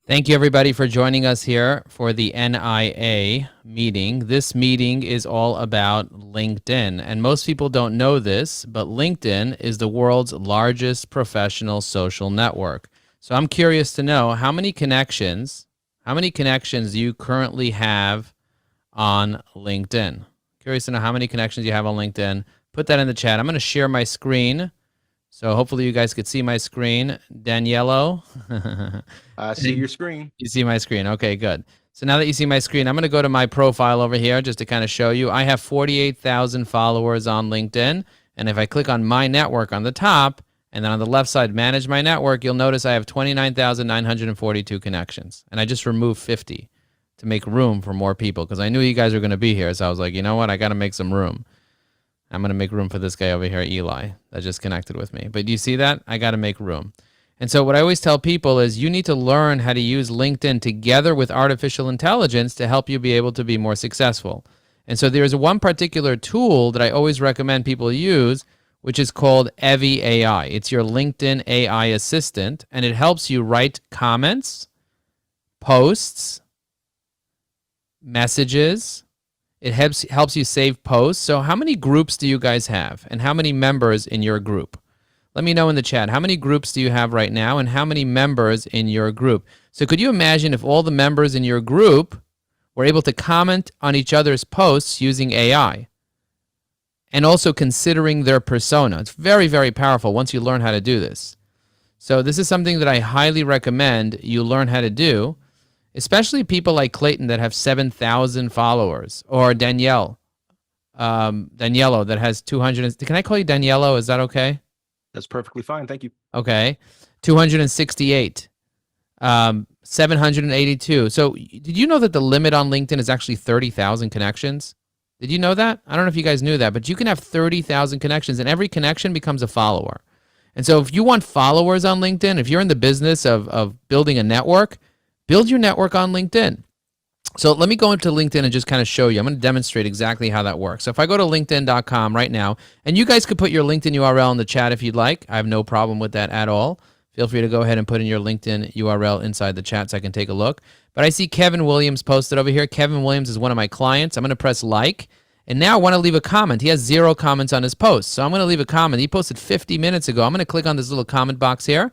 Thank you, everybody, for joining us here for the NIA meeting. This meeting is all about LinkedIn. And most people don't know this, but LinkedIn is the world's largest professional social network. So I'm curious to know how many connections you currently have on LinkedIn. Curious to know how many connections you have on LinkedIn. Put that in the chat. I'm going to share my screen. So hopefully you guys could see my screen. Daniello. I see your screen. You see my screen. Okay, good. So now that you see my screen, I'm going to go to my profile over here just to kind of show you. I have 48,000 followers on LinkedIn. And if I click on my network on the top, and then on the left side, manage my network, you'll notice I have 29,942 connections. And I just removed 50 to make room for more people because I knew you guys were going to be here. So I was like, you know what? I got to make some room. I'm going to make room for this guy over here, Eli, that just connected with me. But do you see that? I got to make room. And so what I always tell people is you need to learn how to use LinkedIn together with artificial intelligence to help you be able to be more successful. And so there's one particular tool that I always recommend people use, which is called EvyAI. It's your LinkedIn AI assistant, and it helps you write comments, posts, messages. It helps you save posts. So how many groups do you guys have, and how many members in your group? Let me know in the chat. How many groups do you have right now, and how many members in your group? So could you imagine if all the members in your group were able to comment on each other's posts using AI and also considering their persona? It's very, very powerful once you learn how to do this. So this is something that I highly recommend you learn how to do, especially people like Clayton that have 7,000 followers, or Daniello that has 200. Can I call you Daniello? Is that okay? That's perfectly fine. Thank you. Okay. 268, 782. So did you know that the limit on LinkedIn is actually 30,000 connections? Did you know that? I don't know if you guys knew that, but you can have 30,000 connections, and every connection becomes a follower. And so if you want followers on LinkedIn, if you're in the business of building a network, build your network on LinkedIn. So let me go into LinkedIn and just kind of show you. I'm going to demonstrate exactly how that works. So if I go to linkedin.com right now, and you guys could put your LinkedIn URL in the chat if you'd like. I have no problem with that at all. Feel free to go ahead and put in your LinkedIn URL inside the chat so I can take a look. But I see Kevin Williams posted over here. Kevin Williams is one of my clients. I'm going to press like. And now I want to leave a comment. He has 0 comments on his post. So I'm going to leave a comment. He posted 50 minutes ago. I'm going to click on this little comment box here.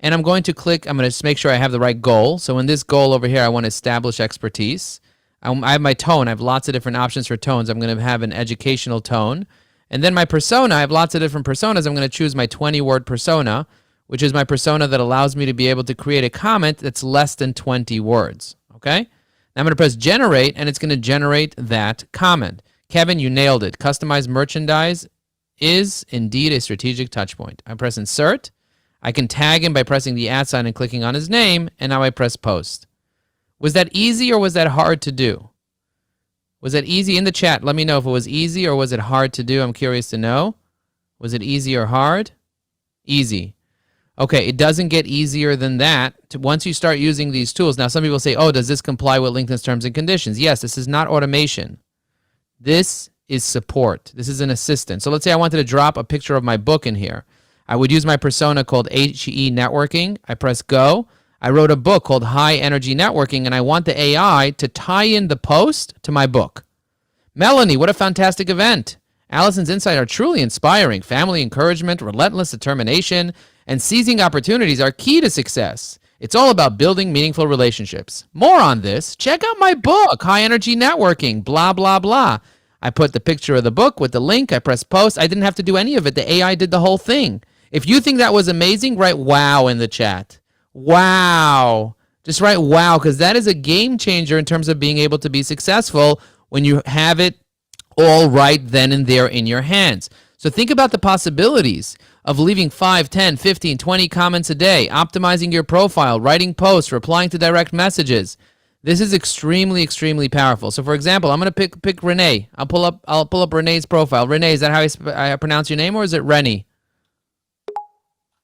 And I'm going to click, I'm going to just make sure I have the right goal. So in this goal over here, I want to establish expertise. I have my tone. I have lots of different options for tones. I'm going to have an educational tone. And then my persona, I have lots of different personas. I'm going to choose my 20-word persona, which is my persona that allows me to be able to create a comment that's less than 20 words. Okay? Now I'm going to press generate, and it's going to generate that comment. Kevin, you nailed it. Customized merchandise is indeed a strategic touch point. I press insert. I can tag him by pressing the @ sign and clicking on his name, and now I press post. Was that easy or was that hard to do? Was that easy? In the chat, let me know if it was easy or was it hard to do. I'm curious to know. Was it easy or hard? Easy. Okay, it doesn't get easier than that once you start using these tools. Now, some people say, oh, does this comply with LinkedIn's terms and conditions? Yes, this is not automation. This is support. This is an assistant. So let's say I wanted to drop a picture of my book in here. I would use my persona called HE Networking. I press go. I wrote a book called High Energy Networking, and I want the AI to tie in the post to my book. Melanie, what a fantastic event. Allison's insights are truly inspiring. Family encouragement, relentless determination, and seizing opportunities are key to success. It's all about building meaningful relationships. More on this. Check out my book, High Energy Networking, blah, blah, blah. I put the picture of the book with the link. I press post. I didn't have to do any of it. The AI did the whole thing. If you think that was amazing, write wow in the chat. Wow. Just write wow, because that is a game changer in terms of being able to be successful when you have it all right then and there in your hands. So think about the possibilities of leaving 5, 10, 15, 20 comments a day, optimizing your profile, writing posts, replying to direct messages. This is extremely, extremely powerful. So for example, I'm going to pick Renee. I'll pull up Renee's profile. Renee, is that how I pronounce your name, or is it Rennie?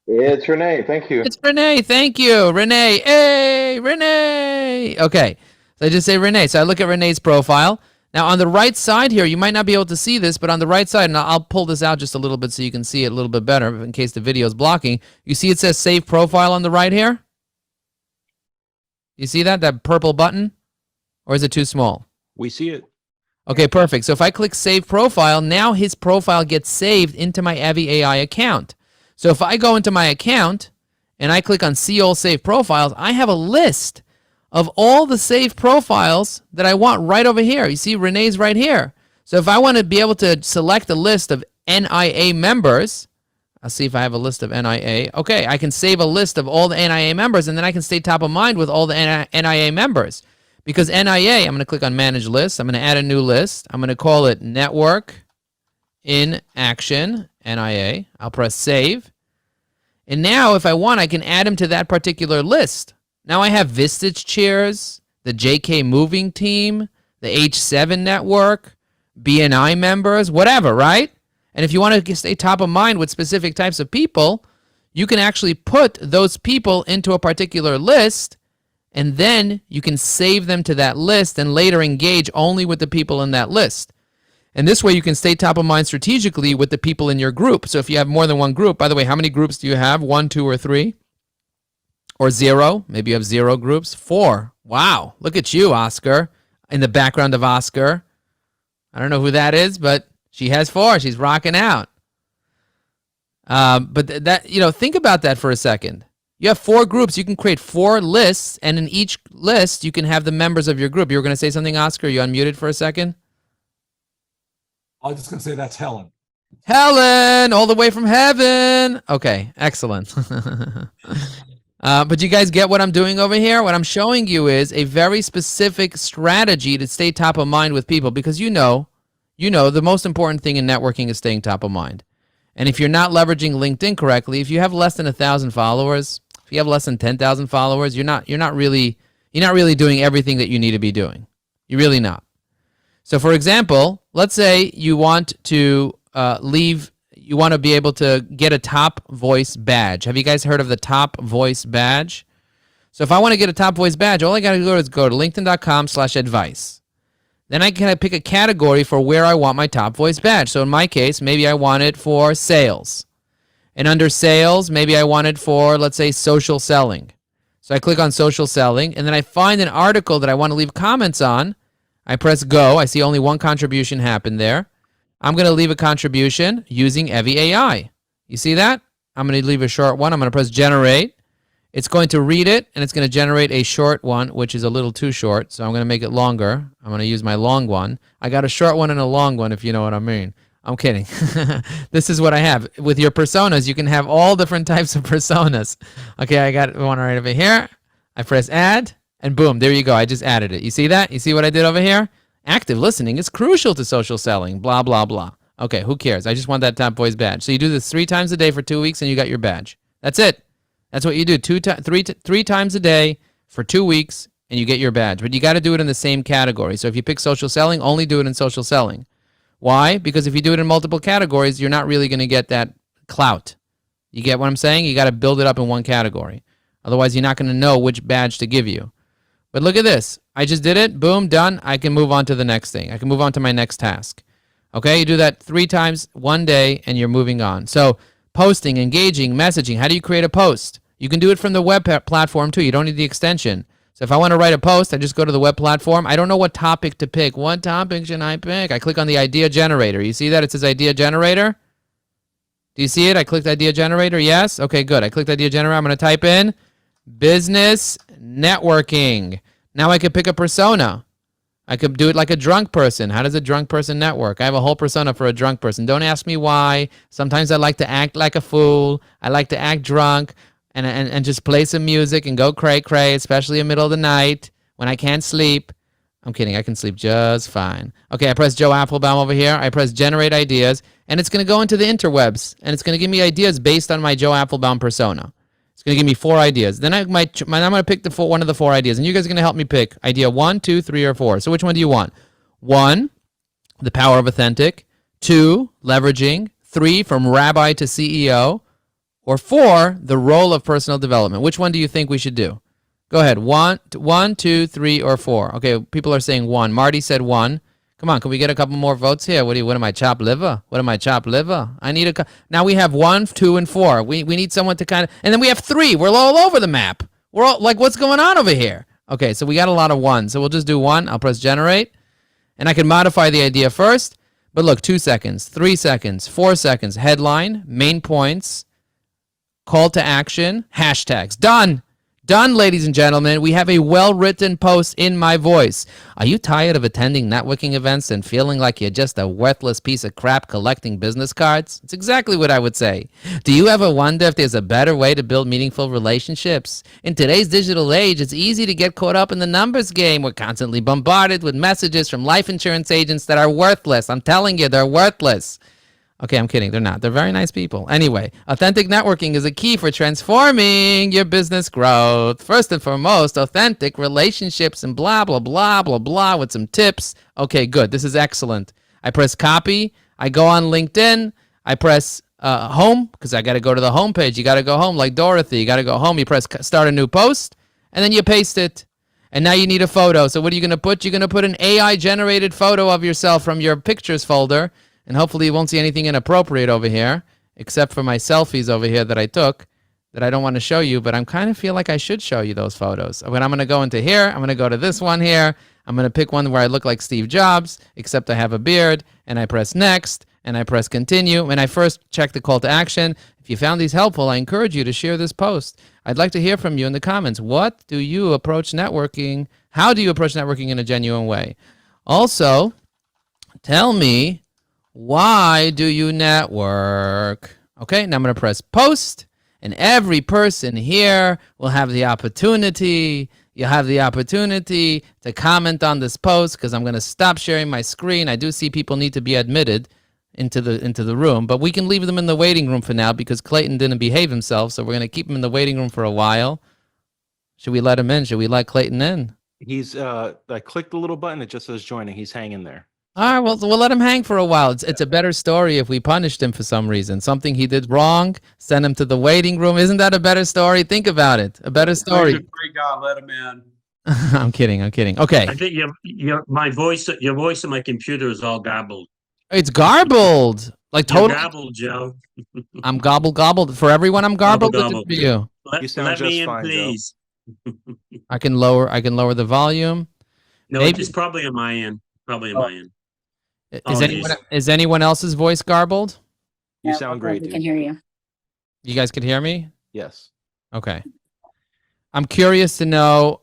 It's Renee. Thank you. It's Renee. Thank you. Renee. Hey, Renee. Okay. So I just say Renee. So I look at Renee's profile. Now on the right side here, you might not be able to see this, but on the right side, and I'll pull this out just a little bit so you can see it a little bit better in case the video is blocking. You see it says save profile on the right here? You see that purple button? Or is it too small? We see it. Okay, perfect. So if I click Save Profile, now his profile gets saved into my EvyAI account. So if I go into my account and I click on See All Saved Profiles, I have a list of all the saved profiles that I want right over here. You see Renee's right here. So if I want to be able to select a list of NIA members, I'll see if I have a list of NIA. Okay, I can save a list of all the NIA members, and then I can stay top of mind with all the NIA members. Because NIA, I'm going to click on Manage List. I'm going to add a new list. I'm going to call it Network in Action, NIA. I'll press Save. And now, if I want, I can add them to that particular list. Now I have Vistage Cheers, the JK Moving Team, the H7 Network, BNI members, whatever, right? And if you want to stay top of mind with specific types of people, you can actually put those people into a particular list, and then you can save them to that list and later engage only with the people in that list. And this way you can stay top of mind strategically with the people in your group. So if you have more than one group, by the way, how many groups do you have? 1, 2, or 3? Or 0? Maybe you have 0 groups. 4. Wow, look at you, Oscar, in the background of Oscar. I don't know who that is, but she has 4. She's rocking out. But think about that for a second. You have 4 groups. You can create 4 lists, and in each list, you can have the members of your group. You were going to say something, Oscar? You unmuted for a second? I was just going to say that's Helen. Helen, all the way from heaven. Okay, excellent. But you guys get what I'm doing over here? What I'm showing you is a very specific strategy to stay top of mind with people, because you know, the most important thing in networking is staying top of mind. And if you're not leveraging LinkedIn correctly, if you have less than 1,000 followers, if you have less than 10,000 followers, you're not really doing everything that you need to be doing. You're really not. So for example, let's say you want to you want to be able to get a top voice badge. Have you guys heard of the top voice badge? So if I want to get a top voice badge, all I got to do is go to linkedin.com/advice. Then I can pick a category for where I want my top voice badge. So in my case, maybe I want it for sales. And under sales, maybe I want it for, let's say, social selling. So I click on social selling, and then I find an article that I want to leave comments on. I press go. I see only one contribution happened there. I'm going to leave a contribution using EvyAI. You see that? I'm going to leave a short one. I'm going to press generate. It's going to read it, and it's going to generate a short one, which is a little too short, so I'm going to make it longer. I'm going to use my long one. I got a short one and a long one, if you know what I mean. I'm kidding. This is what I have. With your personas, you can have all different types of personas. Okay, I got one right over here. I press add, and boom, there you go. I just added it. You see that? You see what I did over here? Active listening is crucial to social selling, blah, blah, blah. Okay, who cares? I just want that top voice badge. So you do this 3 times a day for 2 weeks, and you got your badge. That's it. That's what you do. 3 times a day for 2 weeks, and you get your badge. But you got to do it in the same category. So if you pick social selling, only do it in social selling. Why? Because if you do it in multiple categories, you're not really going to get that clout. You get what I'm saying? You got to build it up in one category. Otherwise, you're not going to know which badge to give you. But look at this. I just did it. Boom, done. I can move on to the next thing. I can move on to my next task. Okay, you do that 3 times one day, and you're moving on. So posting, engaging, messaging. How do you create a post? You can do it from the web platform, too. You don't need the extension. So if I want to write a post, I just go to the web platform. I don't know what topic to pick. What topic should I pick? I click on the idea generator. You see that? It says idea generator. Do you see it? I clicked idea generator. Yes? Okay, good. I clicked idea generator. I'm going to type in business networking. Now I could pick a persona. I could do it like a drunk person. How does a drunk person network? I have a whole persona for a drunk person. Don't ask me why. Sometimes I like to act like a fool. I like to act drunk. And just play some music and go cray-cray, especially in the middle of the night when I can't sleep. I'm kidding. I can sleep just fine. Okay, I press Joe Apfelbaum over here. I press Generate Ideas, and it's going to go into the interwebs, and it's going to give me ideas based on my Joe Apfelbaum persona. It's going to give me 4 ideas. Then I'm going to pick one of the 4 ideas, and you guys are going to help me pick idea 1, 2, 3, or 4. So which one do you want? 1, the power of authentic. 2, leveraging. 3, from rabbi to CEO. Or 4, the role of personal development. Which one do you think we should do? Go ahead. 1, 2, 3, or 4. Okay, people are saying 1. Marty said 1. Come on, can we get a couple more votes here? What am I, chopped liver? What am I, chopped liver? I need now we have 1, 2, and 4. We need someone to kind of, and then we have 3. We're all over the map. We're all like, what's going on over here? Okay, so we got a lot of ones. So we'll just do one. I'll press generate. And I can modify the idea first. But look, 2 seconds, 3 seconds, 4 seconds. Headline, main points, call to action, hashtags. Done. Done, ladies and gentlemen. We have a well-written post in my voice. Are you tired of attending networking events and feeling like you're just a worthless piece of crap collecting business cards? It's exactly what I would say. Do you ever wonder if there's a better way to build meaningful relationships? In today's digital age, it's easy to get caught up in the numbers game. We're constantly bombarded with messages from life insurance agents that are worthless. I'm telling you, they're worthless. Okay, I'm kidding. They're not. They're very nice people. Anyway, authentic networking is a key for transforming your business growth. First and foremost, authentic relationships and blah, blah, blah, blah, blah with some tips. Okay, good. This is excellent. I press copy. I go on LinkedIn. I press home because I got to go to the home page. You got to go home like Dorothy. You got to go home. You press start a new post, and then you paste it. And now you need a photo. So what are you going to put? You're going to put an AI-generated photo of yourself from your pictures folder. And hopefully you won't see anything inappropriate over here, except for my selfies over here that I took that I don't want to show you, but I kind of feel like I should show you those photos. But I'm going to go into here. I'm going to go to this one here. I'm going to pick one where I look like Steve Jobs, except I have a beard, and I press next, and I press continue, and I first check the call to action. If you found these helpful, I encourage you to share this post. I'd like to hear from you in the comments. What do you approach networking? How do you approach networking in a genuine way? Also, tell me, why do you network? Okay, now I'm going to press post, and every person here will have the opportunity. You'll have the opportunity to comment on this post because I'm going to stop sharing my screen. I do see people need to be admitted into the room, but we can leave them in the waiting room for now because Clayton didn't behave himself, so we're going to keep him in the waiting room for a while. Should we let him in? Should we let Clayton in? He's I clicked the little button. It just says joining. He's hanging there. All right, well, we'll let him hang for a while. It's a better story if we punished him for some reason. Something he did wrong, send him to the waiting room. Isn't that a better story? Think about it. A better story. Great God, let him in. I'm kidding. Okay. I think your voice on my computer is all gobbled. It's garbled. Like You're totally. gobbled, Joe. I'm gobbled. For everyone, I'm garbled. Gobble, For you. You sound Let just me in, fine, Joe. please. I can lower the volume. No, Maybe- it's probably on my end. Probably on my end. Is anyone else's voice garbled? You Yeah, sound we're great, good. We dude. can hear you. You guys could hear me? Yes. Okay. I'm curious to know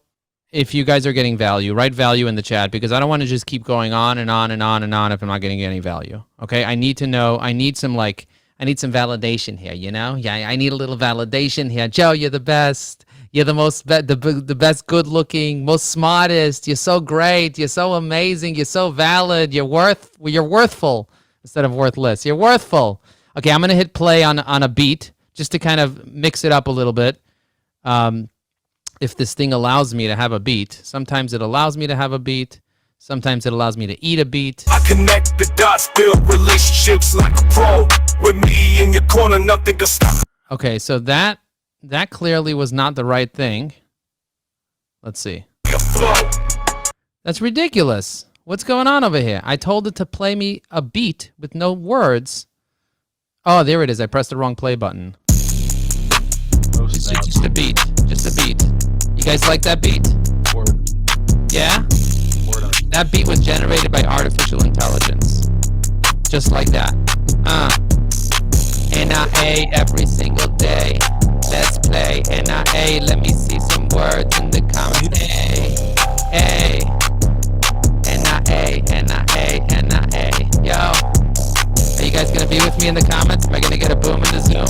if you guys are getting value. Write value in the chat because I don't want to just keep going on and on and on and on if I'm not getting any value. Okay? I need to know. I need some validation here, you know? Yeah, I need a little validation here. Joe, you're the best. You're the best good looking, most smartest. You're so great. You're so amazing. You're so valid. You're worthful instead of worthless. You're worthful. Okay, I'm gonna hit play on a beat just to kind of mix it up a little bit. If this thing allows me to have a beat. Sometimes it allows me to have a beat. Sometimes it allows me to eat a beat. I connect the dots, build relationships like a pro. With me in your corner, nothing can stop. Okay, so that clearly was not the right thing. Let's see. Your flow. That's ridiculous. What's going on over here? I told it to play me a beat with no words. Oh, there it is. I pressed the wrong play button. Just a beat. Just a beat. You guys like that beat? Yeah? That beat was generated by artificial intelligence. Just like that. NIA every single day. Let's play NIA. Let me see some words in the comments. Hey. NIA. Yo. Are you guys gonna be with me in the comments? Am I gonna get a boom in the Zoom?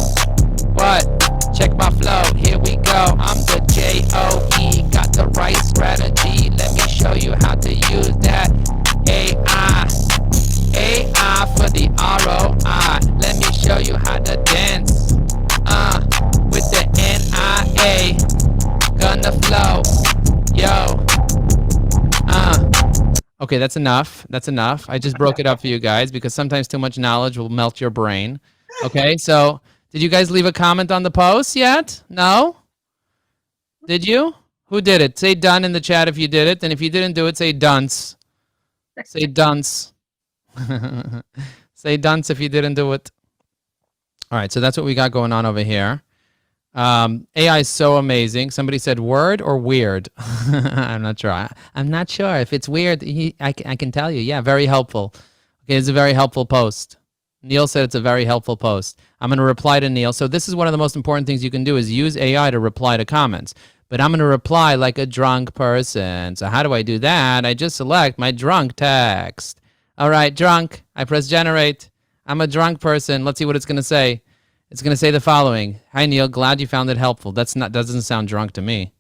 What? Check my flow. Here we go. I'm the J-O-E. Got the right strategy. Let me show you how to use that AI. AI for the ROI. Let me show you how to dance. With the NIA. Gonna flow. Yo. Okay, that's enough. That's enough. I just broke it up for you guys because sometimes too much knowledge will melt your brain. Okay, so did you guys leave a comment on the post yet? No? Did you? Who did it? Say done in the chat if you did it. And if you didn't do it, say dunce. Say dunce. Say dunce if you didn't do it. All right, so that's what we got going on over here. AI is so amazing. Somebody said word or weird. I'm not sure. I'm not sure if it's weird. I can tell you. Yeah, very helpful. Okay, it's a very helpful post. Neil said it's a very helpful post. I'm going to reply to Neil. So this is one of the most important things you can do is use AI to reply to comments. But I'm going to reply like a drunk person. So how do I do that? I just select my drunk text. All right, drunk. I press generate. I'm a drunk person. Let's see what it's going to say. It's going to say the following. Hi, Neil. Glad you found it helpful. Doesn't sound drunk to me.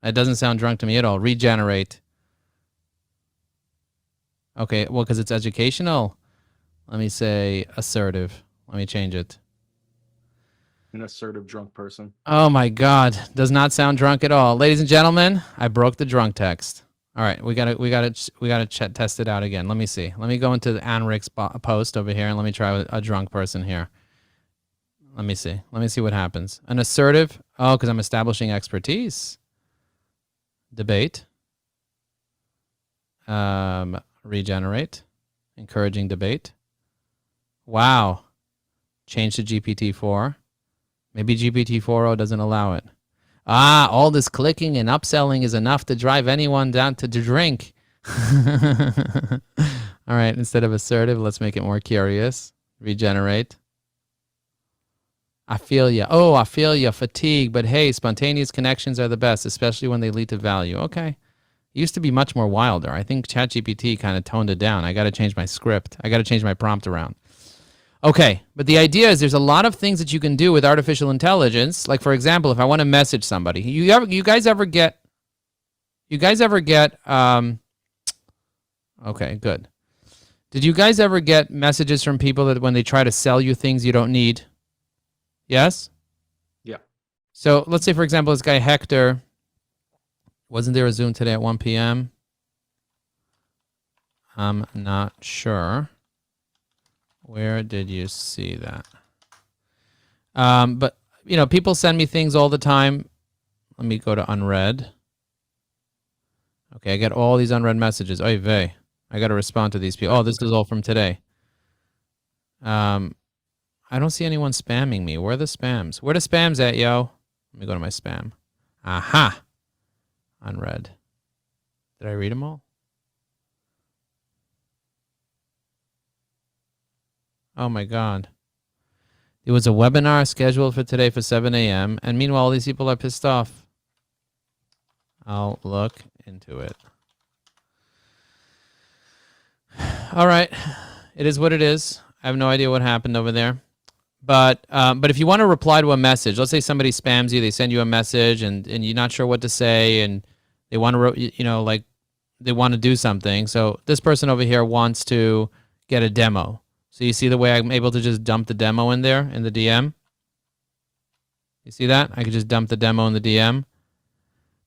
It doesn't sound drunk to me at all. Regenerate. Okay, well, because it's educational. Let me say assertive. Let me change it. An assertive drunk person. Oh my God, does not sound drunk at all. Ladies and gentlemen, I broke the drunk text. All right, we gotta test it out again. Let me see. Let me go into the Anric's post over here and let me try a drunk person here. Let me see. Let me see what happens. An assertive. Oh, because I'm establishing expertise. Debate. Regenerate. Encouraging debate. Wow. Change to GPT-4. Maybe GPT-4o doesn't allow it. Ah, all this clicking and upselling is enough to drive anyone down to drink. All right, instead of assertive, let's make it more curious. Regenerate. I feel ya. Oh, I feel ya. Fatigue. But hey, spontaneous connections are the best, especially when they lead to value. Okay. It used to be much more wilder. I think ChatGPT kind of toned it down. I got to change my script. I got to change my prompt around. Okay, but the idea is there's a lot of things that you can do with artificial intelligence. Like, for example, if I want to message somebody, you guys ever get, okay, good. Did you guys ever get messages from people that when they try to sell you things you don't need? Yes? Yeah. So let's say, for example, this guy Hector, wasn't there a Zoom today at 1 p.m.? I'm not sure. Where did you see that? But, you know, people send me things all the time. Let me go to unread. Okay, I get all these unread messages. Oy vey. I got to respond to these people. Oh, this is all from today. I don't see anyone spamming me. Where are the spams? Where are the spams at, yo? Let me go to my spam. Aha. Unread. Did I read them all? Oh my God. There was a webinar scheduled for today for 7 a.m. And meanwhile, all these people are pissed off. I'll look into it. All right. It is what it is. I have no idea what happened over there. But if you want to reply to a message, let's say somebody spams you, they send you a message and you're not sure what to say and they want to, you know, like they want to do something. So this person over here wants to get a demo. So you see the way I'm able to just dump the demo in there in the DM? You see that? I can just dump the demo in the DM.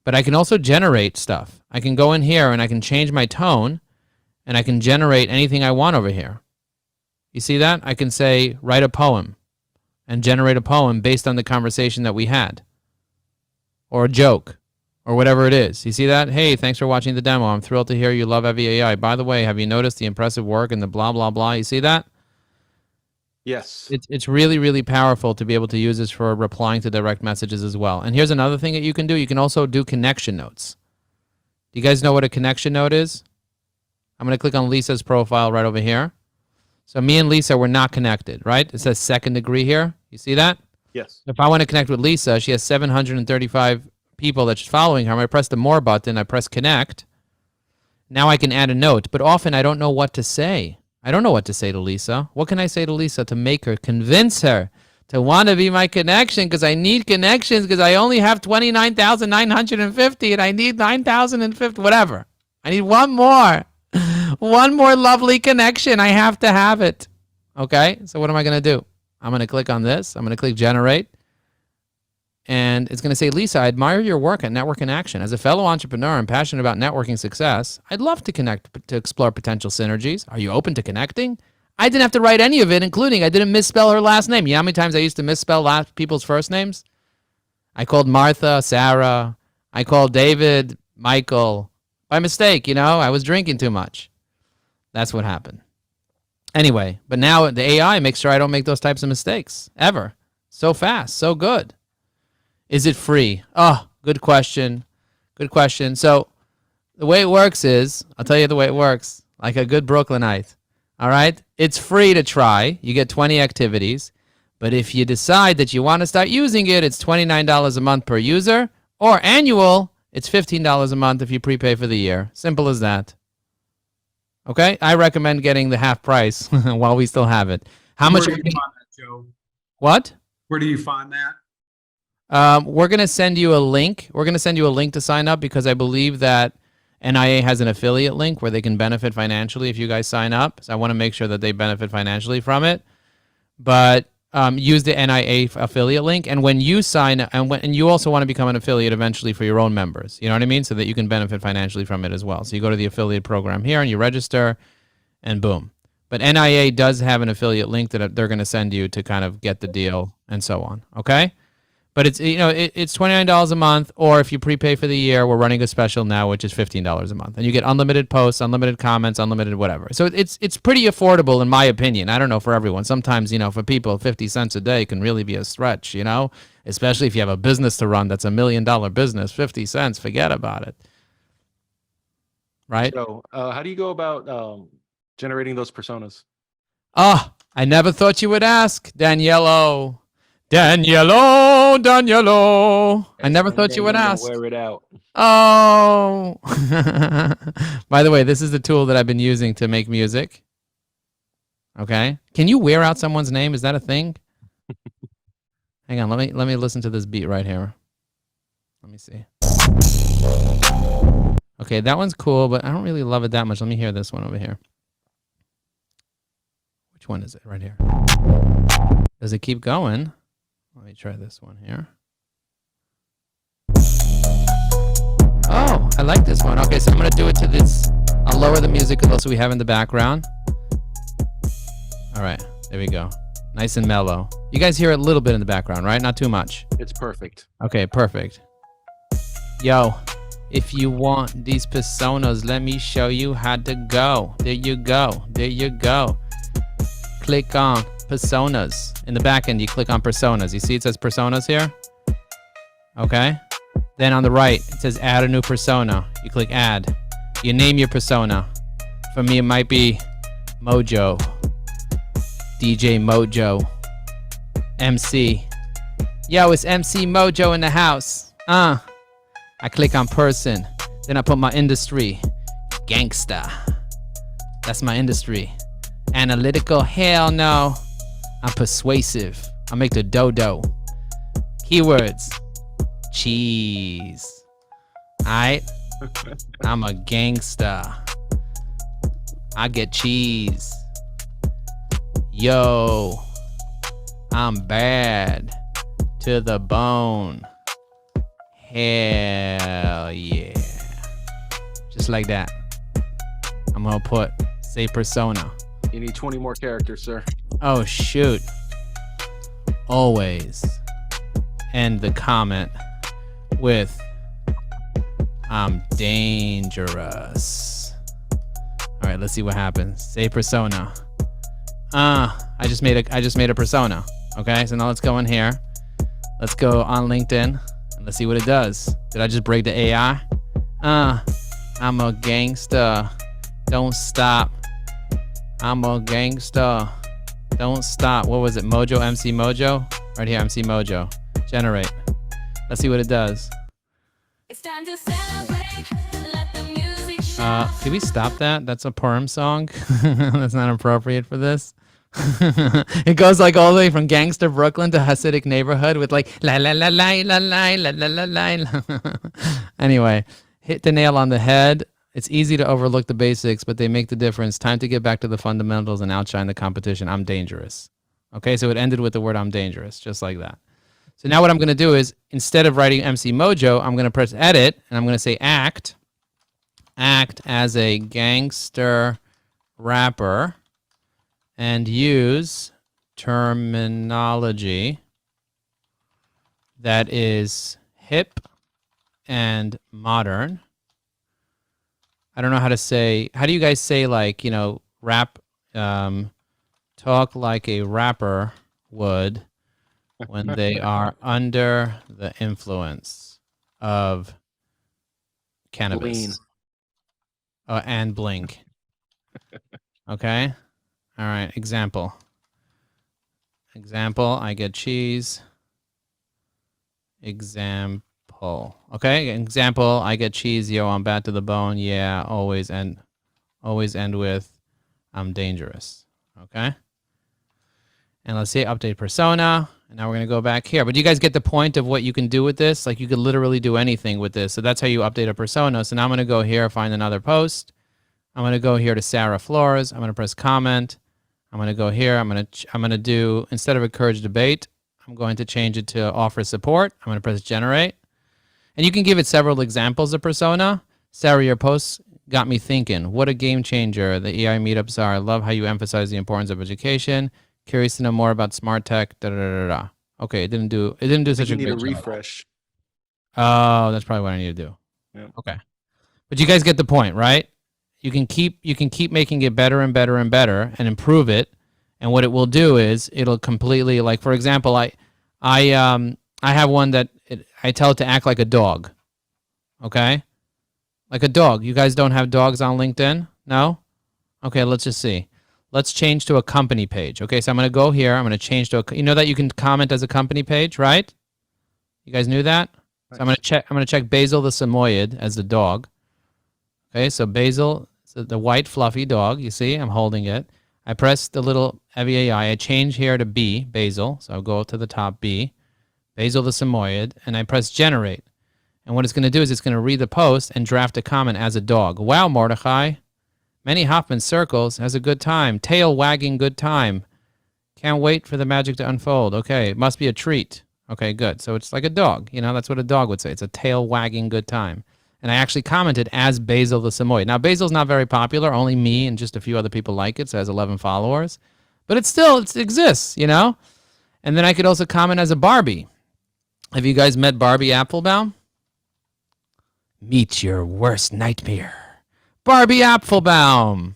But I can also generate stuff. I can go in here and I can change my tone and I can generate anything I want over here. You see that? I can say, write a poem and generate a poem based on the conversation that we had. Or a joke. Or whatever it is. You see that? Hey, thanks for watching the demo. I'm thrilled to hear you love EvyAI. By the way, have you noticed the impressive work and the blah, blah, blah? You see that? Yes. It's really, really powerful to be able to use this for replying to direct messages as well. And here's another thing that you can do. You can also do connection notes. Do you guys know what a connection note is? I'm going to click on Lisa's profile right over here. So me and Lisa, we're not connected, right? It says second degree here. You see that? Yes. If I want to connect with Lisa, she has 735 people that's following her. I press the more button. I press connect. Now I can add a note. But often I don't know what to say. I don't know what to say to Lisa. What can I say to Lisa to make her, convince her to want to be my connection? Because I need connections because I only have 29,950 and I need 9,050, whatever. I need one more. One more lovely connection. I have to have it. Okay, so what am I going to do? I'm going to click on this. I'm going to click generate. And it's going to say, Lisa, I admire your work at Network in Action. As a fellow entrepreneur and passionate about networking success, I'd love to connect to explore potential synergies. Are you open to connecting? I didn't have to write any of it, including I didn't misspell her last name. You know how many times I used to misspell people's first names? I called Martha, Sarah. I called David, Michael. By mistake, you know, I was drinking too much. That's what happened. Anyway, but now the AI makes sure I don't make those types of mistakes, ever. So fast, so good. Is it free? Oh, good question. Good question. So the way it works is, I'll tell you the way it works, like a good Brooklynite. All right? It's free to try. You get 20 activities. But if you decide that you want to start using it, it's $29 a month per user, or annual, it's $15 a month if you prepay for the year. Simple as that. Okay? I recommend getting the half price while we still have it. How much? Where do you find that, Joe? What? Where do you find that? We're going to send you a link. We're going to send you a link to sign up because I believe that NIA has an affiliate link where they can benefit financially if you guys sign up. So I want to make sure that they benefit financially from it. But use the NIA affiliate link. And when you sign up, and you also want to become an affiliate eventually for your own members, you know what I mean? So that you can benefit financially from it as well. So you go to the affiliate program here and you register and boom. But NIA does have an affiliate link that they're going to send you to kind of get the deal and so on. Okay? But it's it's $29 a month, or if you prepay for the year, we're running a special now, which is $15 a month, and you get unlimited posts, unlimited comments, unlimited whatever. So it's pretty affordable in my opinion. I don't know for everyone. Sometimes for people, 50 cents a day can really be a stretch. Especially if you have a business to run that's $1 million business. 50 cents, forget about it. Right? So, how do you go about generating those personas? Ah, I never thought you would ask, Daniello. Daniello. I never thought you would ask. Wear it out. Oh. By the way, this is the tool that I've been using to make music. Okay. Can you wear out someone's name? Is that a thing? Hang on. Let me listen to this beat right here. Let me see. Okay, that one's cool, but I don't really love it that much. Let me hear this one over here. Which one is it? Right here. Does it keep going? Let me try this one here. Oh, I like this one. Okay, so I'm going to do it to this. I'll lower the music so we have in the background. All right, there we go. Nice and mellow. You guys hear it a little bit in the background, right? Not too much. It's perfect. Okay, perfect. Yo, if you want these personas, let me show you how to go. There you go. There you go. Click on personas. In the back end, you click on personas. You see it says personas here? Okay. Then on the right, it says add a new persona. You click add. You name your persona. For me, it might be Mojo. DJ Mojo. MC. Yo, it's MC Mojo in the house. I click on person. Then I put my industry. Gangsta. That's my industry. Analytical? Hell no. I'm persuasive. I make the dodo. Keywords. Cheese. Alright? I'm a gangsta. I get cheese. Yo. I'm bad. To the bone. Hell yeah. Just like that. I'm gonna put, say persona. You need 20 more characters, sir. Oh, shoot. Always end the comment with I'm dangerous. All right, let's see what happens. Say persona. I just made a persona. Okay, so now let's go in here. Let's go on LinkedIn and let's see what it does. Did I just break the AI? I'm a gangster. Don't stop. I'm a gangster. Don't stop. What was it? Mojo, MC Mojo? Right here, MC Mojo. Generate. Let's see what it does. It's time to celebrate. Let the music shine. Can we stop that? That's a perm song. That's not appropriate for this. It goes like all the way from gangster Brooklyn to Hasidic neighborhood with like la la la la la la la la la la. Anyway, hit the nail on the head. It's easy to overlook the basics, but they make the difference. Time to get back to the fundamentals and outshine the competition. I'm dangerous. Okay, so it ended with the word I'm dangerous, just like that. So now what I'm going to do is, instead of writing MC Mojo, I'm going to press edit, and I'm going to say act. Act as a gangster rapper and use terminology that is hip and modern. I don't know how to say, how do you guys say, like, rap, talk like a rapper would, when they are under the influence of cannabis Lean. and blink. Okay. All right. Example. I get cheese. Example. Okay. Example. I get cheese. Yo, I'm bad to the bone. Yeah. Always end with I'm dangerous. Okay. And let's say update persona. And now we're going to go back here. But you guys get the point of what you can do with this? Like you could literally do anything with this. So that's how you update a persona. So now I'm going to go here, find another post. I'm going to go here to Sarah Flores. I'm going to press comment. I'm going to go here. I'm going to do, instead of encourage debate, I'm going to change it to offer support. I'm going to press generate. And you can give it several examples of persona. Sarah, your posts got me thinking. What a game changer the EI meetups are. I love how you emphasize the importance of education. Curious to know more about smart tech. Da, da, da, da, da. Okay, it didn't do such a You need great a job. refresh. Oh, that's probably what I need to do. Yeah. Okay. But you guys get the point, right? You can keep making it better and better and better and improve it. And what it will do is it'll completely, like, for example, I have one that I tell it to act like a dog. Okay? Like a dog. You guys don't have dogs on LinkedIn? No? Okay, let's just see. Let's change to a company page. Okay, so I'm going to go here. I'm going to change to you know that you can comment as a company page, right? You guys knew that? So I'm going to check Basil the Samoyed as the dog. Okay, so Basil, so the white fluffy dog, you see, I'm holding it. I press the little EvyAI. I change here to B, Basil. So I'll go to the top B, Basil the Samoyed, and I press generate. And what it's going to do is it's going to read the post and draft a comment as a dog. Wow, Mordecai. Many Hoffman circles. Has a good time. Tail wagging good time. Can't wait for the magic to unfold. Okay, it must be a treat. Okay, good. So it's like a dog. You know, that's what a dog would say. It's a tail wagging good time. And I actually commented as Basil the Samoyed. Now, Basil's not very popular. Only me and just a few other people like it. So it has 11 followers. But it exists, you know? And then I could also comment as a Barbie. Have you guys met Barbie Apfelbaum? Meet your worst nightmare. Barbie Apfelbaum.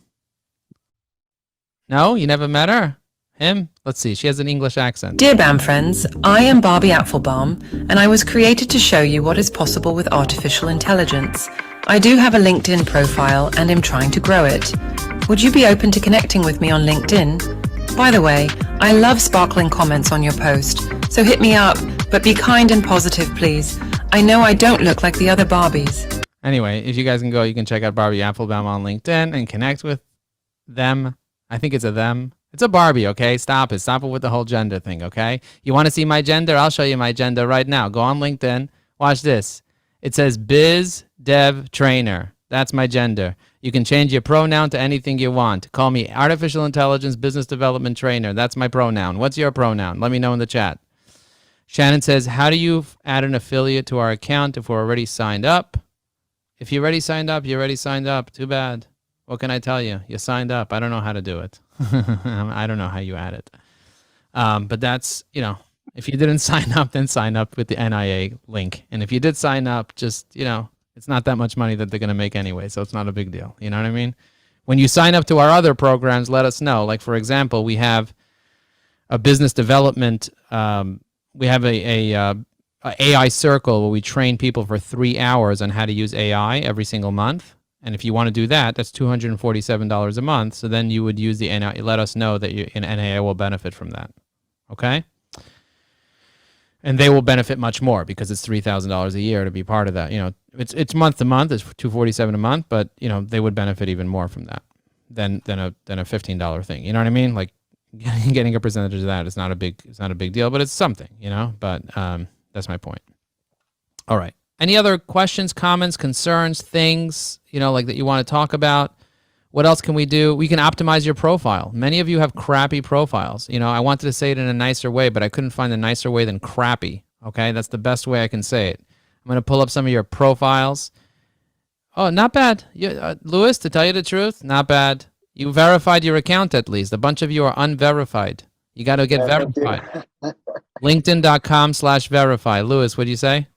No, you never met her? Him? Let's see. She has an English accent. Dear BAM friends, I am Barbie Apfelbaum, and I was created to show you what is possible with artificial intelligence. I do have a LinkedIn profile and am trying to grow it. Would you be open to connecting with me on LinkedIn? By the way, I love sparkling comments on your post, so hit me up, but be kind and positive, please. I know I don't look like the other Barbies. Anyway, if you guys can go, you can check out Barbie Apfelbaum on LinkedIn and connect with them. I think it's a them. It's a Barbie, okay? Stop it. Stop it with the whole gender thing, okay? You want to see my gender? I'll show you my gender right now. Go on LinkedIn. Watch this. It says Biz Dev Trainer. That's my gender. You can change your pronoun to anything you want. Call me Artificial Intelligence Business Development Trainer. That's my pronoun. What's your pronoun? Let me know in the chat. Shannon says, how do you add an affiliate to our account if we're already signed up? If you're already signed up, you're already signed up. Too bad. What can I tell you? You signed up. I don't know how to do it. I don't know how you add it. But that's, you know, if you didn't sign up, then sign up with the NIA link. And if you did sign up, just, you know, it's not that much money that they're going to make anyway. So it's not a big deal. You know what I mean? When you sign up to our other programs, let us know. Like, for example, we have a business development. We have a AI circle where we train people for 3 hours on how to use AI every single month. And if you want to do that, that's $247 a month. So then you would use the NIA. Let us know that an NIA will benefit from that. Okay? And they will benefit much more because it's $3,000 a year to be part of that. You know, it's month to month. It's $247 a month, but you know they would benefit even more from that than a $15 thing. You know what I mean? Like getting a percentage of that is not a big deal, but it's something. You know, but that's my point. All right. Any other questions, comments, concerns, things, you know, like that you want to talk about? What else can we do? We can optimize your profile. Many of you have crappy profiles. You know, I wanted to say it in a nicer way, but I couldn't find a nicer way than crappy. Okay, that's the best way I can say it. I'm going to pull up some of your profiles. Oh, not bad. Louis, to tell you the truth, not bad. You verified your account at least. A bunch of you are unverified. You got to get verified. LinkedIn.com/verify. Louis, what do you say?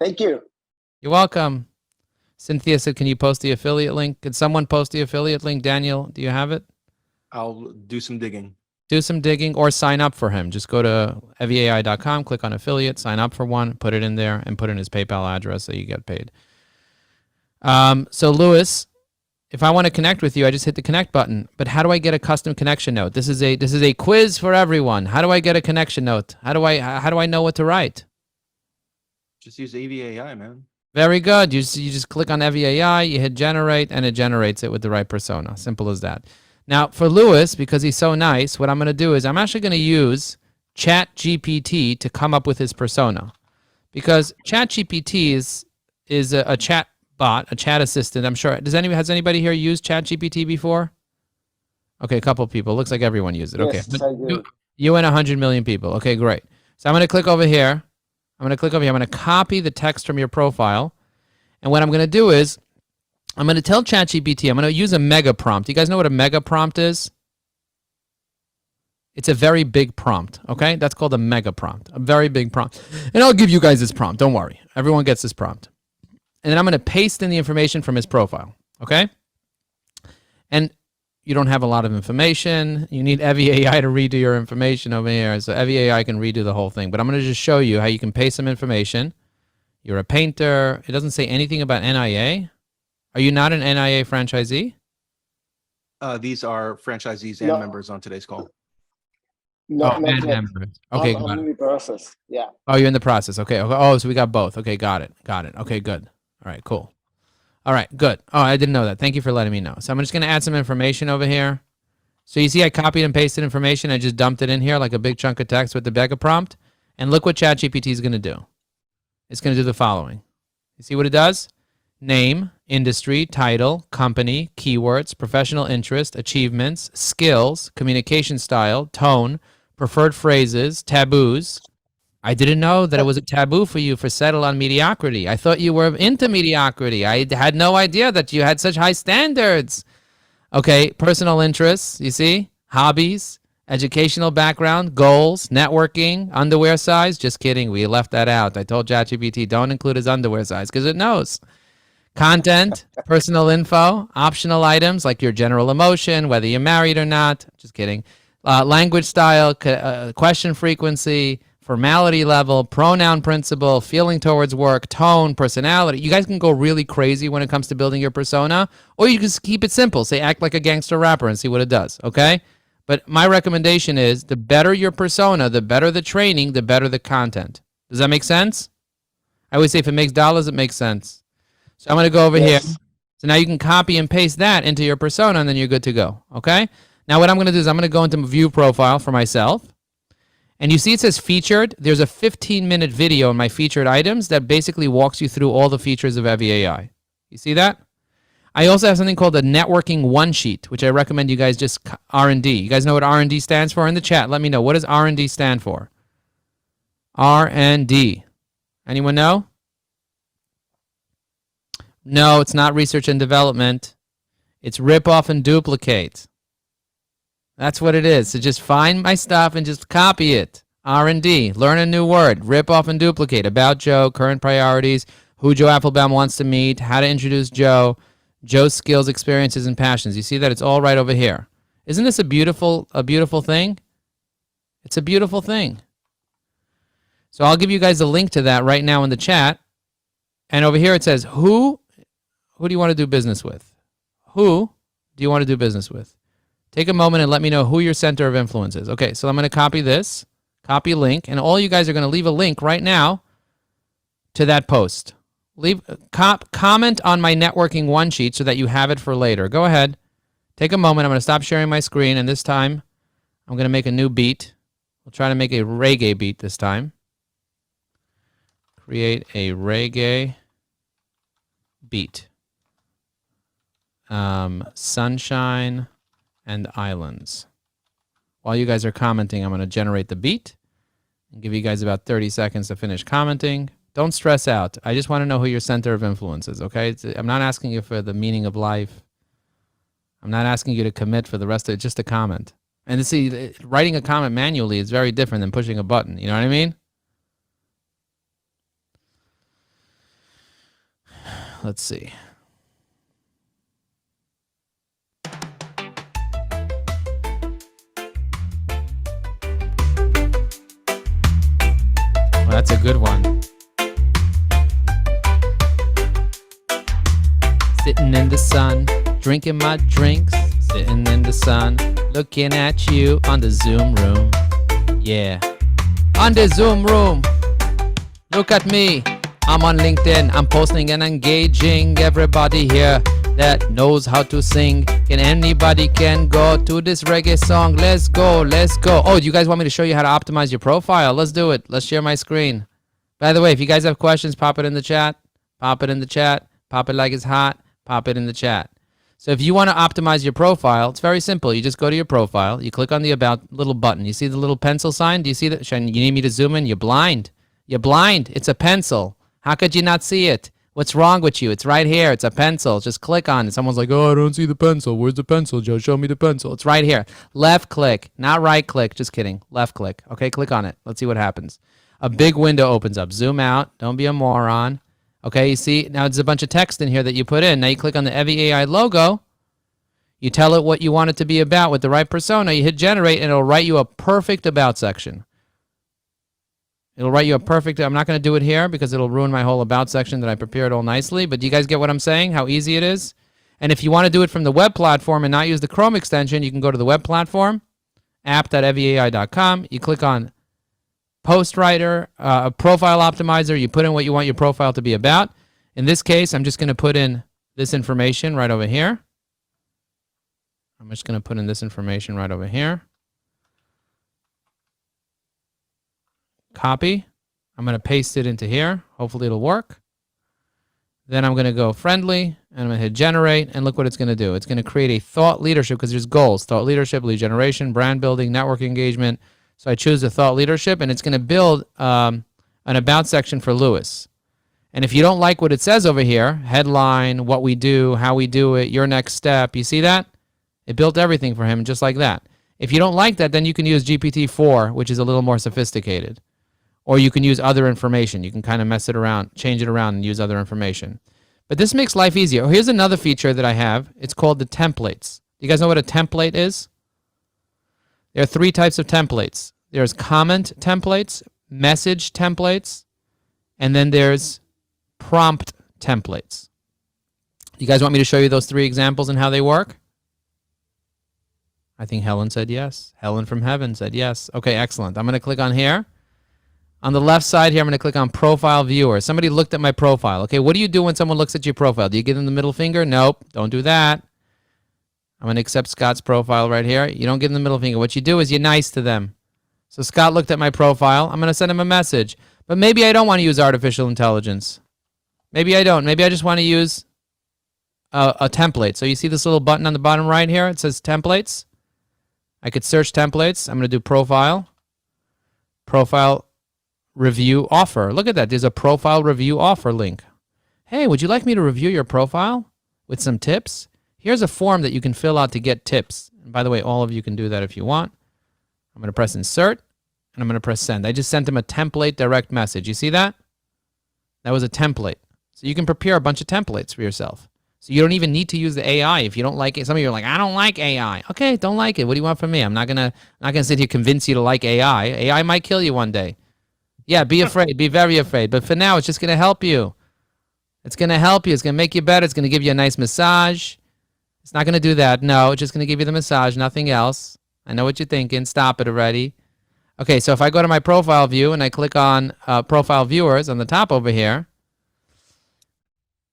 Thank you. You're welcome. Cynthia said, can you post the affiliate link? Could someone post the affiliate link? Daniel, do you have it? I'll do some digging. Do some digging or sign up for him. Just go to EvyAI.com, click on affiliate, sign up for one, put it in there, and put in his PayPal address so you get paid. So Lewis, if I want to connect with you, I just hit the connect button. But how do I get a custom connection note? This is a quiz for everyone. How do I get a connection note? How do I know what to write? Just use EvyAI, man. Very good. You just click on EvyAI, you hit generate, and it generates it with the right persona. Simple as that. Now, for Lewis, because he's so nice, what I'm going to do is I'm actually going to use ChatGPT to come up with his persona. Because ChatGPT is a chat bot, a chat assistant. I'm sure. Has anybody here used ChatGPT before? Okay, a couple people. Looks like everyone used it. Okay. Yes, I do. You and 100 million people. Okay, great. So I'm going to click over here. I'm going to copy the text from your profile. And what I'm going to do is I'm going to tell ChatGPT, I'm going to use a mega prompt. You guys know what a mega prompt is? It's a very big prompt, okay? That's called a mega prompt, a very big prompt. And I'll give you guys this prompt. Don't worry. Everyone gets this prompt. And then I'm going to paste in the information from his profile, okay? And you don't have a lot of information. You need EvyAI to redo your information over here. So EvyAI can redo the whole thing. But I'm going to just show you how you can paste some information. You're a painter. It doesn't say anything about NIA. Are you not an NIA franchisee? These are franchisees and No. members on today's call. No, and not yet. members. Okay, I'm got in it. the process. Yeah. Oh, you're in the process. Okay. Oh, so we got both. Okay, got it. Okay, good. All right, cool. All right, good. Oh, I didn't know that. Thank you for letting me know. So I'm just going to add some information over here. So you see I copied and pasted information. I just dumped it in here like a big chunk of text with the mega prompt. And look what ChatGPT is going to do. It's going to do the following. You see what it does? Name, industry, title, company, keywords, professional interest, achievements, skills, communication style, tone, preferred phrases, taboos. I didn't know that it was a taboo for you for settle on mediocrity. I thought you were into mediocrity. I had no idea that you had such high standards. Okay, personal interests, you see? Hobbies, educational background, goals, networking, underwear size. Just kidding, we left that out. I told ChatGPT don't include his underwear size because it knows. Content, personal info, optional items like your general emotion, whether you're married or not. Just kidding. Language style, question frequency, formality level, pronoun principle, feeling towards work, tone, personality. You guys can go really crazy when it comes to building your persona, or you just keep it simple. Say, act like a gangster rapper and see what it does, okay? But my recommendation is the better your persona, the better the training, the better the content. Does that make sense? I always say if it makes dollars, it makes sense. So I'm going to go over here. So now you can copy and paste that into your persona, and then you're good to go, okay? Now what I'm going to do is I'm going to go into view profile for myself. And you see it says featured. There's a 15-minute video in my featured items that basically walks you through all the features of EvyAI. You see that? I also have something called a networking one sheet, which I recommend you guys just R&D. You guys know what R&D stands for in the chat? Let me know. What does R&D stand for? R&D. Anyone know? No, it's not research and development. It's rip off and duplicate. That's what it is. So just find my stuff and just copy it. R&D. Learn a new word. Rip off and duplicate. About Joe, current priorities, who Joe Apfelbaum wants to meet, how to introduce Joe, Joe's skills, experiences, and passions. You see that? It's all right over here. Isn't this a beautiful thing? It's a beautiful thing. So I'll give you guys a link to that right now in the chat. And over here it says, who do you want to do business with? Who do you want to do business with? Take a moment and let me know who your center of influence is. Okay, so I'm going to copy this, copy link, and all you guys are going to leave a link right now to that post. Leave comment on my networking one sheet so that you have it for later. Go ahead. Take a moment. I'm going to stop sharing my screen, and this time I'm going to make a new beat. We'll try to make a reggae beat this time. Create a reggae beat. Sunshine and Islands. While you guys are commenting, I'm going to generate the beat and give you guys about 30 seconds to finish commenting. Don't stress out. I just want to know who your center of influence is, okay? I'm not asking you for the meaning of life. I'm not asking you to commit for the rest of it, just to comment. And to see, writing a comment manually is very different than pushing a button. You know what I mean? Let's see. a good one. Sitting in the sun, drinking my drinks, sitting in the sun, looking at you on the Zoom room. Yeah. On the Zoom room. Look at me. I'm on LinkedIn. I'm posting and engaging everybody here that knows how to sing. And anybody can go to this reggae song. Let's go. Let's go. Oh, do you guys want me to show you how to optimize your profile? Let's do it. Let's share my screen. By the way, if you guys have questions, pop it in the chat. Pop it in the chat. Pop it like it's hot. Pop it in the chat. So if you want to optimize your profile, it's very simple. You just go to your profile. You click on the About little button. You see the little pencil sign? Do you see that? You need me to zoom in? You're blind. You're blind. It's a pencil. How could you not see it? What's wrong with you? It's right here. It's a pencil. Just click on it. Someone's like, oh, I don't see the pencil. Where's the pencil, Joe? Show me the pencil. It's right here. Left click, not right click. Just kidding. Left click. Okay, click on it. Let's see what happens. A big window opens up. Zoom out. Don't be a moron. Okay, you see? Now there's a bunch of text in here that you put in. Now you click on the EvyAI logo. You tell it what you want it to be about with the right persona. You hit generate, and it'll write you a perfect about section. It'll write you a perfect, I'm not going to do it here because it'll ruin my whole about section that I prepared all nicely, but do you guys get what I'm saying, how easy it is? And if you want to do it from the web platform and not use the Chrome extension, you can go to the web platform, app.evyai.com. You click on Post Writer, Profile Optimizer. You put in what you want your profile to be about. In this case, I'm just going to put in this information right over here. I'm just going to put in this information right over here. Copy. I'm going to paste it into here. Hopefully it'll work. Then I'm going to go friendly, and I'm going to hit generate, and look what it's going to do. It's going to create a thought leadership because there's goals. Thought leadership, lead generation, brand building, network engagement. So I choose the thought leadership, and it's going to build an about section for Lewis. And if you don't like what it says over here, headline, what we do, how we do it, your next step, you see that? It built everything for him just like that. If you don't like that, then you can use GPT-4, which is a little more sophisticated. Or you can use other information. You can kind of mess it around, change it around, and use other information. But this makes life easier. Here's another feature that I have. It's called the templates. You guys know what a template is? There are 3 types of templates. There's comment templates, message templates, and then there's prompt templates. You guys want me to show you those 3 examples and how they work? I think Helen said yes. Helen from heaven said yes. Okay, excellent. I'm going to click on here. On the left side here, I'm going to click on Profile Viewer. Somebody looked at my profile. Okay, what do you do when someone looks at your profile? Do you give them the middle finger? Nope, don't do that. I'm going to accept Scott's profile right here. You don't give them the middle finger. What you do is you're nice to them. So Scott looked at my profile. I'm going to send him a message. But maybe I don't want to use artificial intelligence. Maybe I don't. Maybe I just want to use a template. So you see this little button on the bottom right here? It says Templates. I could search templates. I'm going to do Profile. Profile Review Offer. Look at that. There's a Profile Review Offer link. Hey, would you like me to review your profile with some tips? Here's a form that you can fill out to get tips. And by the way, all of you can do that if you want. I'm going to press Insert, and I'm going to press Send. I just sent him a template direct message. You see that? That was a template. So you can prepare a bunch of templates for yourself. So you don't even need to use the AI if you don't like it. Some of you are like, I don't like AI. Okay, don't like it. What do you want from me? I'm not gonna sit here convince you to like AI. AI might kill you one day. Yeah, be afraid. Be very afraid. But for now, it's just gonna help you. It's gonna help you. It's gonna make you better. It's gonna give you a nice massage. It's not gonna do that. No, it's just gonna give you the massage, nothing else. I know what you're thinking. Stop it already. Okay, so if I go to my profile view and I click on Profile Viewers on the top over here,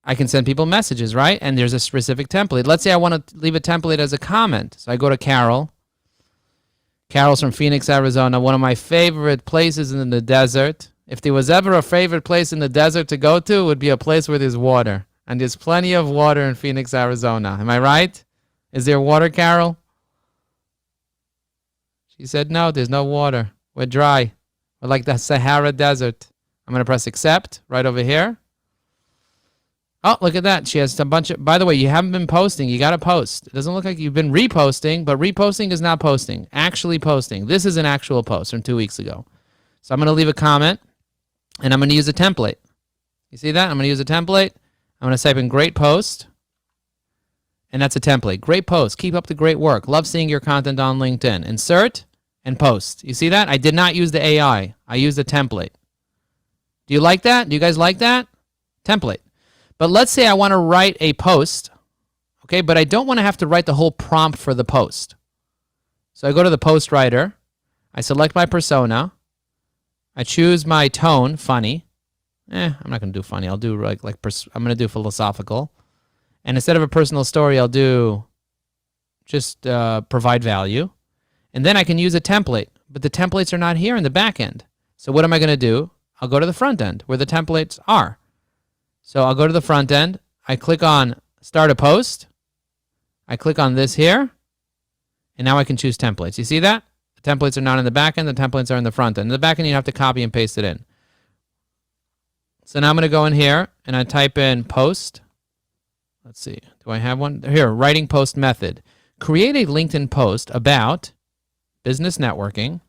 I can send people messages, right? And there's a specific template. Let's say I want to leave a template as a comment. So I go to Carol. Carol's from Phoenix, Arizona, one of my favorite places in the desert. If there was ever a favorite place in the desert to go to, it would be a place where there's water. And there's plenty of water in Phoenix, Arizona. Am I right? Is there water, Carol? She said, no, there's no water. We're dry. We're like the Sahara Desert. I'm going to press Accept right over here. Oh, look at that. She has a bunch of... By the way, you haven't been posting. You got to post. It doesn't look like you've been reposting, but reposting is not posting. Actually posting. This is an actual post from 2 weeks ago. So I'm going to leave a comment, and I'm going to use a template. You see that? I'm going to use a template. I'm going to type in great post, and that's a template. Great post. Keep up the great work. Love seeing your content on LinkedIn. Insert and post. You see that? I did not use the AI. I used a template. Do you like that? Do you guys like that? Template. But let's say I want to write a post, okay, but I don't want to have to write the whole prompt for the post. So I go to the post writer, I select my persona, I choose my tone, funny. I'm not going to do funny. I'll do I'm going to do philosophical. And instead of a personal story, I'll do just provide value. And then I can use a template, but the templates are not here in the back end. So what am I going to do? I'll go to the front end where the templates are. So I'll go to the front end. I click on start a post. I click on this here. And now I can choose templates. You see that? The templates are not in the back end. The templates are in the front end. In the back end, you have to copy and paste it in. So now I'm going to go in here and I type in post. Let's see. Do I have one? Here, writing post method. Create a LinkedIn post about business networking,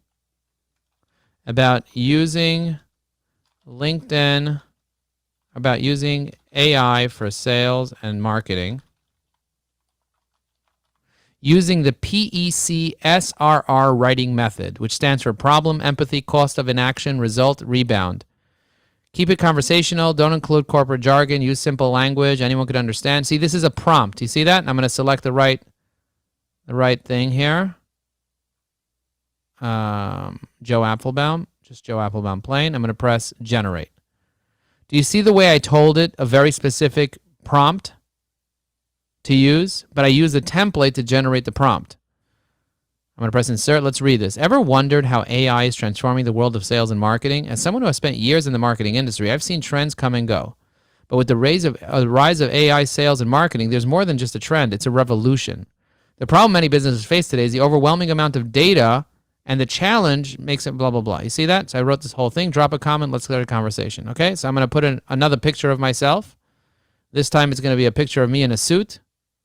about using LinkedIn, about using AI for sales and marketing, using the PECSRR writing method, which stands for problem, empathy, cost of inaction, result, rebound. Keep it conversational. Don't include corporate jargon. Use simple language. Anyone could understand. See, this is a prompt. You see that? And I'm going to select the right thing here. Joe Apfelbaum. Just Joe Apfelbaum plain. I'm going to press generate. Do you see the way I told it a very specific prompt to use? But I use a template to generate the prompt. I'm going to press insert. Let's read this. Ever wondered how AI is transforming the world of sales and marketing? As someone who has spent years in the marketing industry, I've seen trends come and go. But with the rise of AI sales and marketing, there's more than just a trend. It's a revolution. The problem many businesses face today is the overwhelming amount of data, and the challenge makes it blah, blah, blah. You see that? So I wrote this whole thing. Drop a comment. Let's start a conversation. Okay? So I'm going to put in another picture of myself. This time it's going to be a picture of me in a suit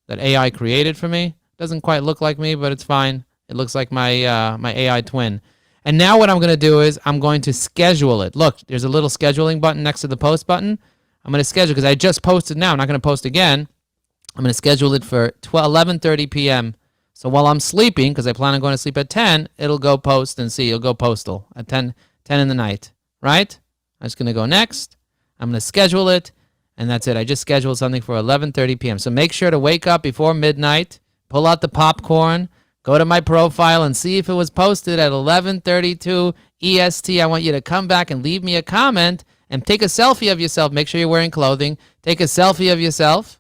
that AI created for me. Doesn't quite look like me, but it's fine. It looks like my my AI twin. And now what I'm going to do is I'm going to schedule it. Look, there's a little scheduling button next to the post button. I'm going to schedule because I just posted now. I'm not going to post again. I'm going to schedule it for 11:30 p.m. So while I'm sleeping, because I plan on going to sleep at 10, it'll go post and see. It'll go postal at 10 in the night, right? I'm just going to go next. I'm going to schedule it, and that's it. I just scheduled something for 11:30 p.m. So make sure to wake up before midnight, pull out the popcorn, go to my profile and see if it was posted at 11:32 EST. I want you to come back and leave me a comment and take a selfie of yourself. Make sure you're wearing clothing. Take a selfie of yourself.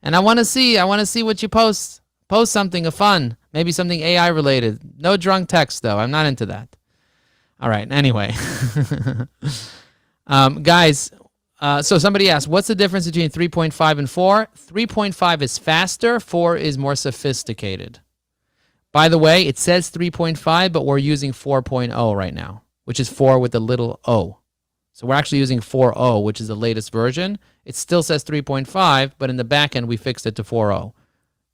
And I want to see what you post. Post something of fun. Maybe something AI related. No drunk text though. I'm not into that. All right. Anyway. Guys, so somebody asked, what's the difference between 3.5 and 4? 3.5 is faster. 4 is more sophisticated. By the way, it says 3.5, but we're using 4.0 right now, which is 4 with a little o. So we're actually using 4.0, which is the latest version. It still says 3.5, but in the back end, we fixed it to 4.0,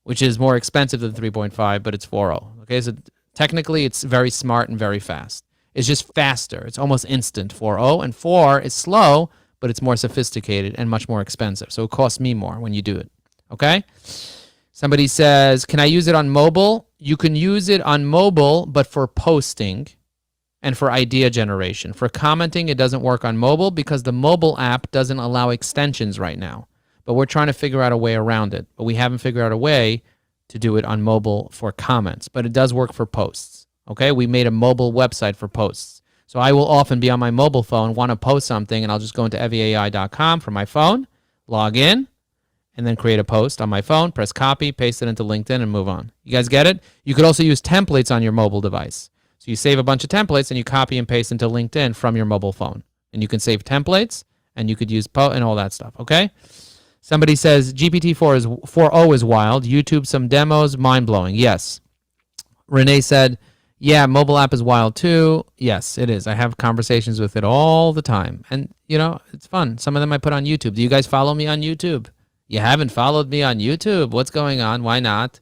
which is more expensive than 3.5, but it's 4.0. Okay, so technically, it's very smart and very fast. It's just faster. It's almost instant, 4.0. And 4 is slow, but it's more sophisticated and much more expensive. So it costs me more when you do it. Okay? Somebody says, can I use it on mobile? You can use it on mobile, but for posting and for idea generation. For commenting, it doesn't work on mobile because the mobile app doesn't allow extensions right now. But we're trying to figure out a way around it. But we haven't figured out a way to do it on mobile for comments. But it does work for posts. Okay? We made a mobile website for posts. So I will often be on my mobile phone, want to post something, and I'll just go into EvyAI.com from my phone, log in, and then create a post on my phone, press copy, paste it into LinkedIn, and move on. You guys get it? You could also use templates on your mobile device. So you save a bunch of templates, and you copy and paste into LinkedIn from your mobile phone. And you can save templates, and you could use and all that stuff, okay? Somebody says GPT-4.0 is wild. YouTube, some demos, mind-blowing. Yes. Renee said, yeah, mobile app is wild too. Yes, it is. I have conversations with it all the time. And, you know, it's fun. Some of them I put on YouTube. Do you guys follow me on YouTube? You haven't followed me on YouTube. What's going on? Why not?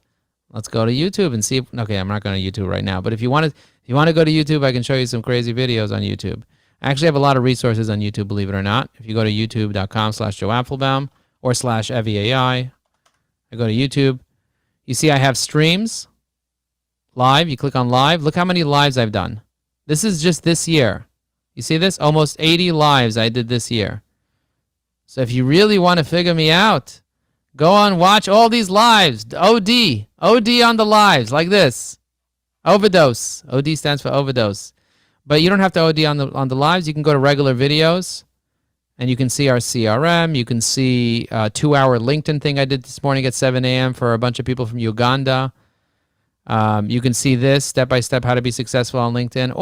Let's go to YouTube and see. Okay, I'm not going to YouTube right now. But if you want to go to YouTube, I can show you some crazy videos on YouTube. I actually have a lot of resources on YouTube, believe it or not. If you go to youtube.com/Joe Apfelbaum or /EvyAI, I go to YouTube. You see I have streams. Live, you click on live. Look how many lives I've done. This is just this year. You see this? Almost 80 lives I did this year. So if you really want to figure me out, go on, watch all these lives. OD on the lives, like this. Overdose. OD stands for overdose. But you don't have to OD on the lives. You can go to regular videos, and you can see our CRM. You can see a 2-hour LinkedIn thing I did this morning at 7 a.m. for a bunch of people from Uganda. You can see this step-by-step how to be successful on LinkedIn.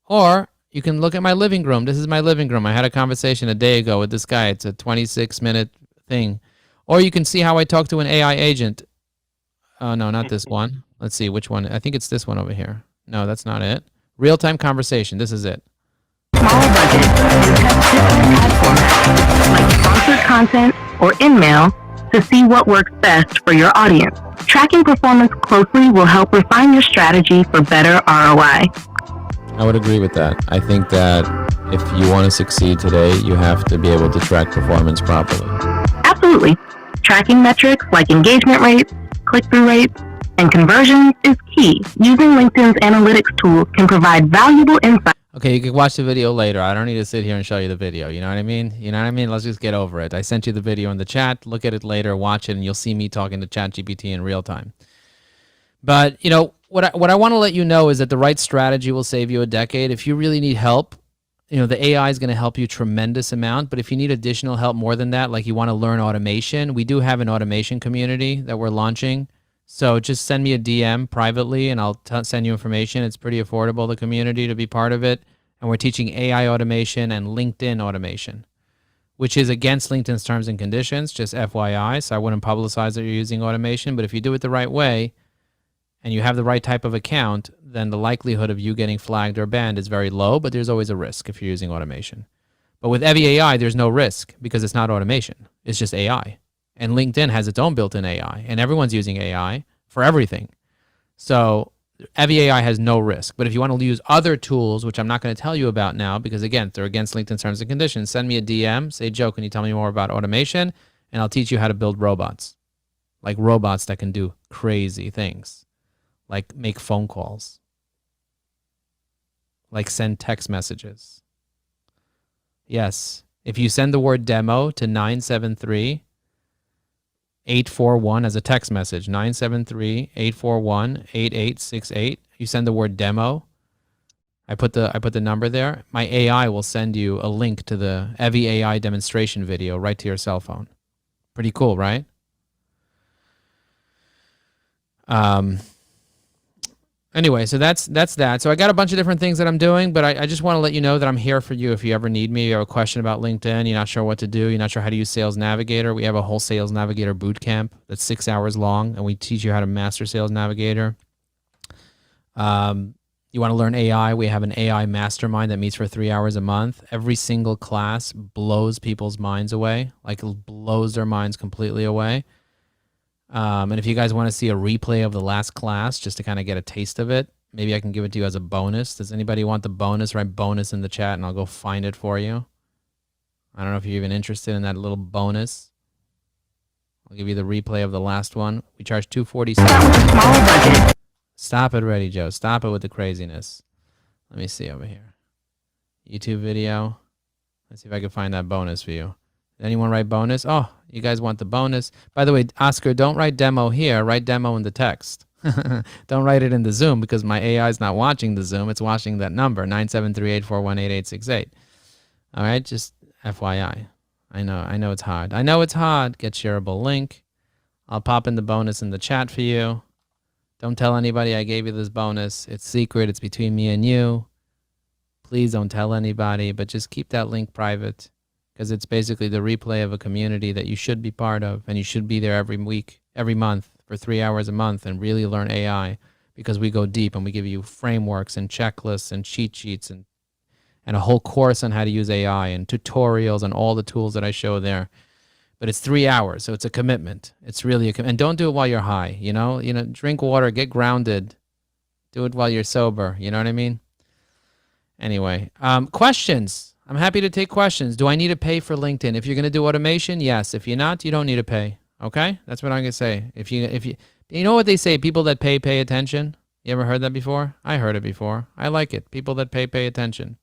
Or you can look at my living room. This is my living room. I had a conversation a day ago with this guy. It's a 26-minute thing. Or you can see how I talk to an AI agent. Oh, no, not this one. Let's see which one. I think it's this one over here. No, that's not it. Real-time conversation. This is it. Smaller budget and test different ad formats like sponsored content or in-mail to see what works best for your audience. Tracking performance closely will help refine your strategy for better ROI. I would agree with that. I think that if you want to succeed today, you have to be able to track performance properly. Absolutely. Tracking metrics like engagement rates, click-through rates, and conversions is key. Using LinkedIn's analytics tools can provide valuable insights. Okay, you can watch the video later. I don't need to sit here and show you the video. You know what I mean? You know what I mean? Let's just get over it. I sent you the video in the chat. Look at it later, watch it, and you'll see me talking to ChatGPT in real time. But, you know, what I want to let you know is that the right strategy will save you a decade. If you really need help, you know, the AI is going to help you tremendous amount. But if you need additional help more than that, like you want to learn automation, we do have an automation community that we're launching. So just send me a DM privately and I'll send you information. It's pretty affordable, the community, to be part of it. And we're teaching AI automation and LinkedIn automation, which is against LinkedIn's terms and conditions, just FYI. So I wouldn't publicize that you're using automation. But if you do it the right way and you have the right type of account, then the likelihood of you getting flagged or banned is very low, but there's always a risk if you're using automation. But with EvyAI, there's no risk because it's not automation. It's just AI. And LinkedIn has its own built-in AI, and everyone's using AI for everything. So EvyAI has no risk. But if you want to use other tools, which I'm not going to tell you about now, because again, they're against LinkedIn terms and conditions, send me a DM, say, Joe, can you tell me more about automation? And I'll teach you how to build robots, like robots that can do crazy things, like make phone calls, like send text messages. Yes, if you send the word demo to 973-841 as a text message, 973-841-8868. You send the word demo. I put the number there. My AI will send you a link to the EvyAI demonstration video right to your cell phone. Pretty cool, right? Anyway, so that's that. So I got a bunch of different things that I'm doing, but I just want to let you know that I'm here for you if you ever need me. You have a question about LinkedIn, you're not sure what to do, you're not sure how to use Sales Navigator. We have a whole Sales Navigator boot camp that's 6 hours long, and we teach you how to master Sales Navigator. You want to learn AI? We have an AI mastermind that meets for 3 hours a month. Every single class blows people's minds away, like blows their minds completely away. And if you guys want to see a replay of the last class just to kind of get a taste of it, maybe I can give it to you as a bonus. Does anybody want the bonus? Write bonus in the chat and I'll go find it for you. I don't know if you're even interested in that little bonus. I'll give you the replay of the last one. We charge $247. Stop it already, Joe. Stop it with the craziness. Let me see over here. YouTube video. Let's see if I can find that bonus for you. Did anyone write bonus? Oh, you guys want the bonus. By the way, Oscar, don't write demo here. Write demo in the text. Don't write it in the Zoom because my AI is not watching the Zoom. It's watching that number, 973-841-8868. All right, just FYI. I know it's hard. I know it's hard. Get shareable link. I'll pop in the bonus in the chat for you. Don't tell anybody I gave you this bonus. It's secret. It's between me and you. Please don't tell anybody, but just keep that link private, because it's basically the replay of a community that you should be part of, and you should be there every week, every month, for 3 hours a month and really learn AI, because we go deep and we give you frameworks and checklists and cheat sheets and a whole course on how to use AI and tutorials and all the tools that I show there. But it's 3 hours, so it's a commitment. It's really and don't do it while you're high, you know, drink water, get grounded, do it while you're sober. You know what I mean? Anyway, questions. I'm happy to take questions. Do I need to pay for LinkedIn? If you're going to do automation, yes. If you're not, you don't need to pay. Okay? That's what I'm going to say. If you know what they say, people that pay attention. You ever heard that before? I heard it before. I like it. People that pay attention.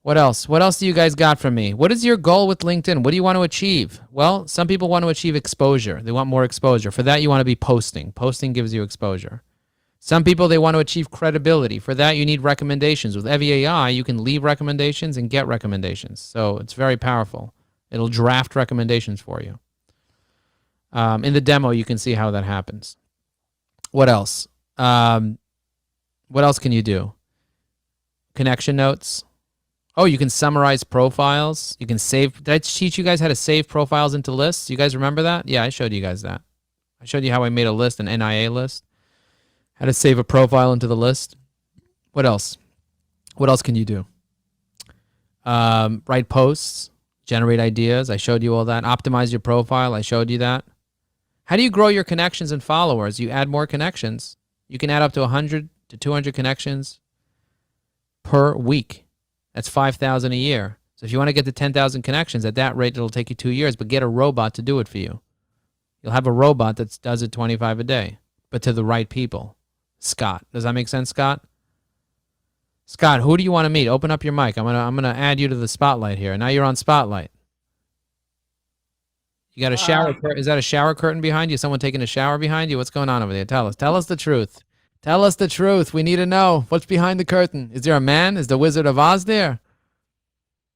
What else? What else do you guys got from me? What is your goal with LinkedIn? What do you want to achieve? Well, some people want to achieve exposure. They want more exposure. For that, you want to be posting. Posting gives you exposure. Some people, they want to achieve credibility. For that, you need recommendations. With EvyAI, you can leave recommendations and get recommendations. So it's very powerful. It'll draft recommendations for you. In the demo, you can see how that happens. What else? What else can you do? Connection notes. Oh, you can summarize profiles. You can save. Did I teach you guys how to save profiles into lists? You guys remember that? Yeah, I showed you guys that. I showed you how I made a list, an NIA list. How to save a profile into the list. What else? What else can you do? Write posts, generate ideas. I showed you all that. Optimize your profile. I showed you that. How do you grow your connections and followers? You add more connections. You can add up to 100 to 200 connections per week. That's 5,000 a year. So if you want to get to 10,000 connections, at that rate, it'll take you 2 years, but get a robot to do it for you. You'll have a robot that does it 25 a day, but to the right people. Scott. Does that make sense, Scott? Scott, who do you want to meet? Open up your mic. I'm gonna add you to the spotlight here. Now you're on spotlight. You got a shower curtain? Is that a shower curtain behind you? Someone taking a shower behind you? What's going on over there? Tell us. Tell us the truth. Tell us the truth. We need to know what's behind the curtain. Is there a man? Is the Wizard of Oz there?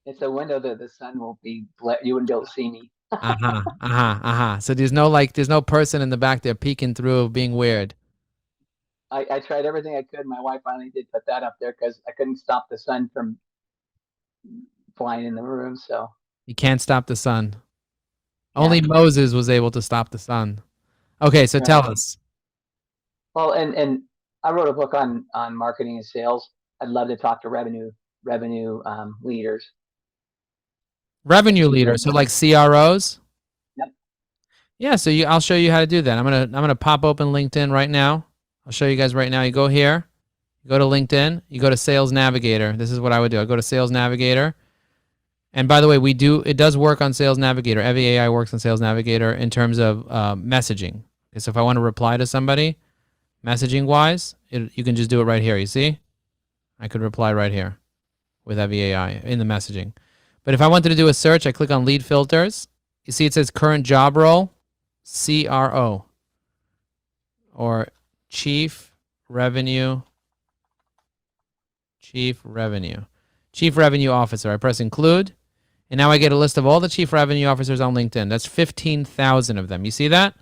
It's a window that the sun will be. You wouldn't be able to see me. So there's no person in the back there peeking through, being weird. I tried everything I could. My wife finally did put that up there because I couldn't stop the sun from flying in the room. So You can't stop the sun. Only Moses was able to stop the sun. Okay, so tell us. well, and I wrote a book on marketing and sales. I'd love to talk to revenue leaders. Revenue leaders, so like CROs? Yep. Yeah, so I'll show you how to do that. I'm gonna pop open LinkedIn right now. I'll show you guys right now. You go here, you go to LinkedIn, you go to Sales Navigator. This is what I would do. I go to Sales Navigator. And by the way, it does work on Sales Navigator. EvyAI works on Sales Navigator in terms of messaging. Okay, so if I want to reply to somebody, messaging-wise, you can just do it right here. You see? I could reply right here with EvyAI in the messaging. But if I wanted to do a search, I click on Lead Filters. You see it says Current Job Role, CRO, or Chief Revenue Officer. I press Include, and now I get a list of all the Chief Revenue Officers on LinkedIn. That's 15,000 of them. You see that?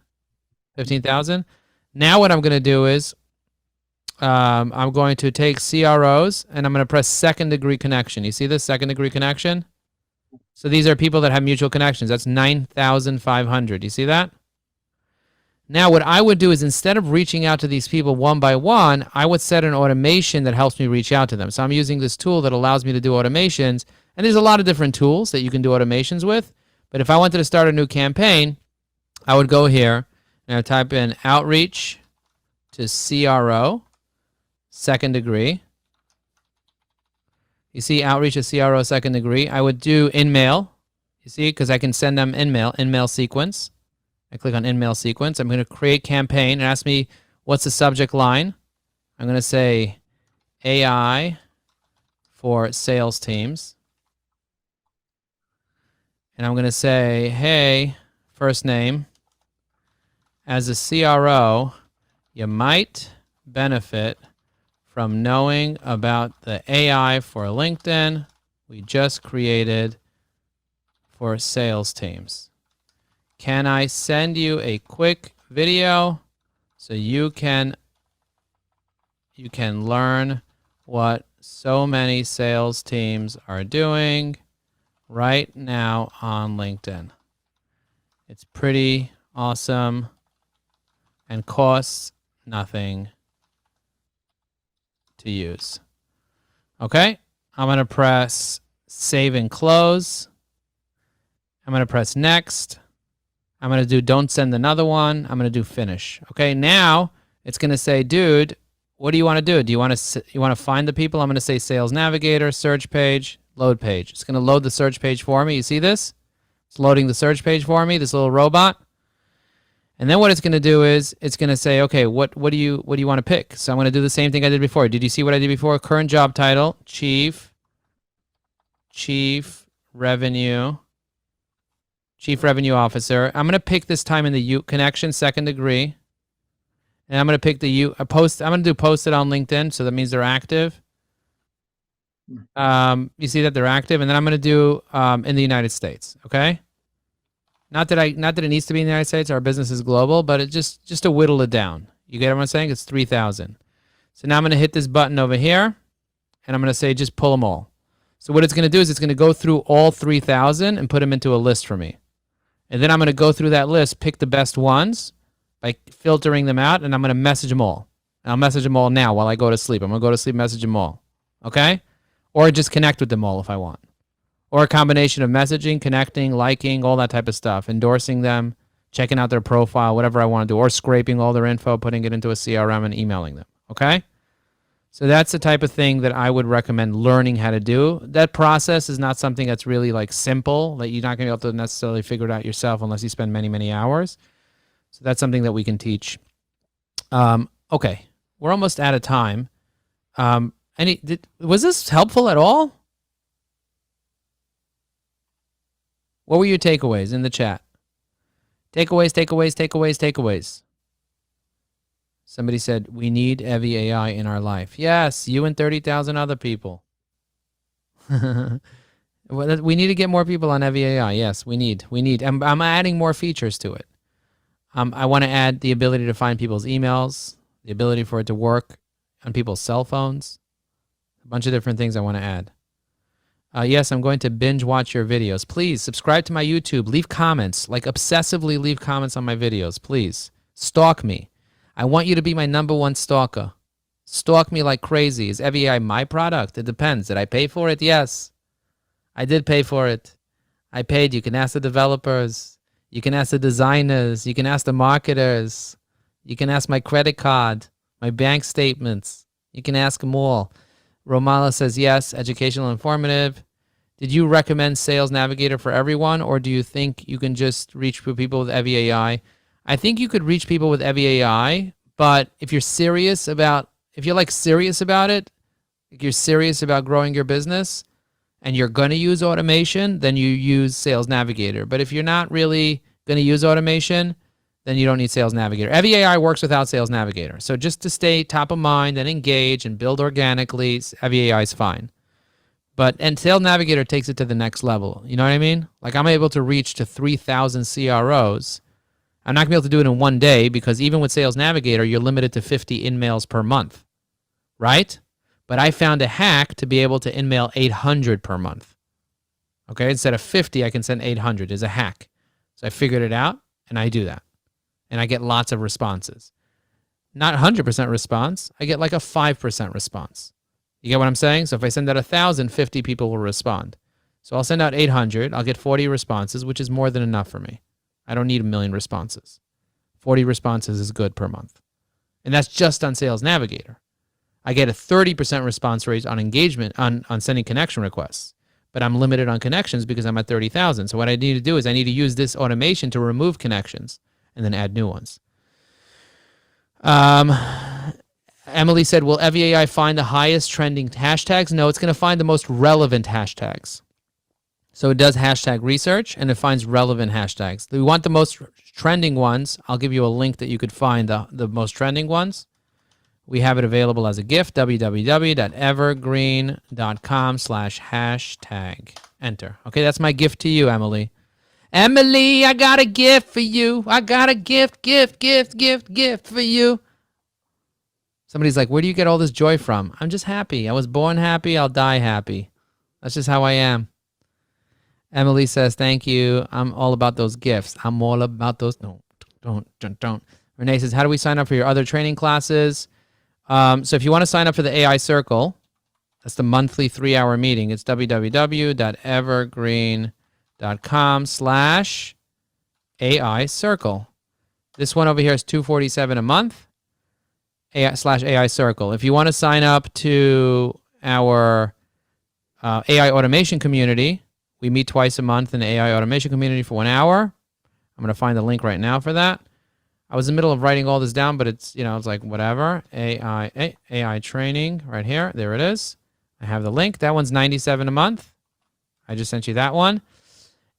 15,000. Now what I'm going to do is I'm going to take CROs, and I'm going to press second degree connection. You see this second degree connection? So these are people that have mutual connections. That's 9,500. You see that? Now what I would do is instead of reaching out to these people one by one, I would set an automation that helps me reach out to them. So I'm using this tool that allows me to do automations. And there's a lot of different tools that you can do automations with. But if I wanted to start a new campaign, I would go here and I'd type in outreach to CRO, second degree. You see outreach to CRO, second degree. I would do InMail, you see, because I can send them InMail sequence. I click on InMail sequence. I'm going to create campaign and ask me what's the subject line. I'm going to say AI for sales teams. And I'm going to say, hey, first name, as a CRO, you might benefit from knowing about the AI for LinkedIn we just created for sales teams. Can I send you a quick video so you can learn what so many sales teams are doing right now on LinkedIn? It's pretty awesome and costs nothing to use. Okay, I'm going to press save and close. I'm going to press next. I'm going to do don't send another one. I'm going to do finish. Okay, now it's going to say, dude, what do you want to do? Do you want to find the people? I'm going to say Sales Navigator, search page, load page. It's going to load the search page for me. You see this? It's loading the search page for me, this little robot. And then what it's going to do is it's going to say, okay, what do you want to pick? So I'm going to do the same thing I did before. Did you see what I did before? Current job title, Chief Chief Revenue Officer. I'm going to pick this time in the U connection, second degree. And I'm going to pick the U post. I'm going to do posted on LinkedIn. So that means they're active. You see that they're active. And then I'm going to do in the United States. Okay. Not that it needs to be in the United States. Our business is global, but it just to whittle it down. You get what I'm saying? It's 3,000. So now I'm going to hit this button over here. And I'm going to say, just pull them all. So what it's going to do is it's going to go through all 3,000 and put them into a list for me. And then I'm going to go through that list, pick the best ones by filtering them out, and I'm going to message them all. And I'll message them all now while I go to sleep. I'm going to go to sleep, message them all. Okay? Or just connect with them all if I want. Or a combination of messaging, connecting, liking, all that type of stuff, endorsing them, checking out their profile, whatever I want to do, or scraping all their info, putting it into a CRM and emailing them. Okay? So that's the type of thing that I would recommend learning how to do. That process is not something that's really like simple, that you're not going to be able to necessarily figure it out yourself unless you spend many, many hours. So that's something that we can teach. Okay, we're almost out of time. Was this helpful at all? What were your takeaways in the chat? Takeaways. Somebody said, we need EvyAI in our life. Yes, you and 30,000 other people. We need to get more people on EvyAI. Yes, we need. I'm adding more features to it. I want to add the ability to find people's emails, the ability for it to work on people's cell phones, a bunch of different things I want to add. Yes, I'm going to binge watch your videos. Please subscribe to my YouTube. Leave comments, like obsessively leave comments on my videos. Please stalk me. I want you to be my #1 stalker. Stalk me like crazy. Is EvyAI my product? It depends. Did I pay for it? Yes. I did pay for it. I paid. You can ask the developers. You can ask the designers. You can ask the marketers. You can ask my credit card, my bank statements. You can ask them all. Romala says, yes, educational, informative. Did you recommend Sales Navigator for everyone, or do you think you can just reach people with EvyAI? I think you could reach people with EvyAI, but if you're serious about it, like you're serious about growing your business and you're going to use automation, then you use Sales Navigator. But if you're not really going to use automation, then you don't need Sales Navigator. EvyAI works without Sales Navigator. So just to stay top of mind and engage and build organically, EvyAI is fine. And Sales Navigator takes it to the next level. You know what I mean? Like I'm able to reach to 3,000 CROs. I'm not going to be able to do it in one day because even with Sales Navigator, you're limited to 50 in-mails per month, right? But I found a hack to be able to in-mail 800 per month. Okay, instead of 50, I can send 800. It's a hack. So I figured it out, and I do that. And I get lots of responses. Not 100% response. I get like a 5% response. You get what I'm saying? So if I send out 1,000, 50 people will respond. So I'll send out 800. I'll get 40 responses, which is more than enough for me. I don't need 1 million responses. 40 responses is good per month. And that's just on Sales Navigator. I get a 30% response rate on engagement, on sending connection requests. But I'm limited on connections because I'm at 30,000. So what I need to do is I need to use this automation to remove connections and then add new ones. Emily said, will EvyAI find the highest trending hashtags? No, it's going to find the most relevant hashtags. So it does hashtag research, and it finds relevant hashtags. We want the most trending ones. I'll give you a link that you could find the most trending ones. We have it available as a gift, www.evergreen.com/hashtag. Enter. Okay, that's my gift to you, Emily. Emily, I got a gift for you. I got a gift for you. Somebody's like, where do you get all this joy from? I'm just happy. I was born happy. I'll die happy. That's just how I am. Emily says, thank you. I'm all about those gifts. I'm all about those. No, don't. Renee says, how do we sign up for your other training classes? So if you want to sign up for the AI Circle, that's the monthly 3-hour meeting. It's www.evergreen.com/AI Circle. This one over here is $247 a month. AI Circle. If you want to sign up to our AI automation community, we meet twice a month in the AI automation community for 1 hour. I'm going to find the link right now for that. I was in the middle of writing all this down, but it's, it's like whatever. AI training right here. There it is. I have the link. That one's $97 a month. I just sent you that one.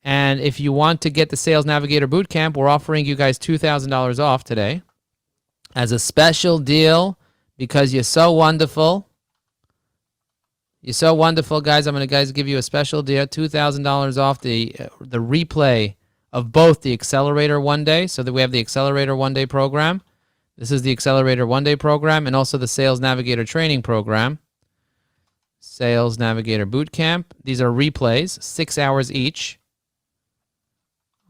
And if you want to get the Sales Navigator Bootcamp, we're offering you guys $2,000 off today as a special deal because you're so wonderful. You're so wonderful, guys. I'm going to give you a special deal, $2,000 off the replay of both the Accelerator One Day, so that we have the Accelerator One Day program. This is the Accelerator One Day program, and also the Sales Navigator Training program. Sales Navigator Bootcamp. These are replays, 6 hours each.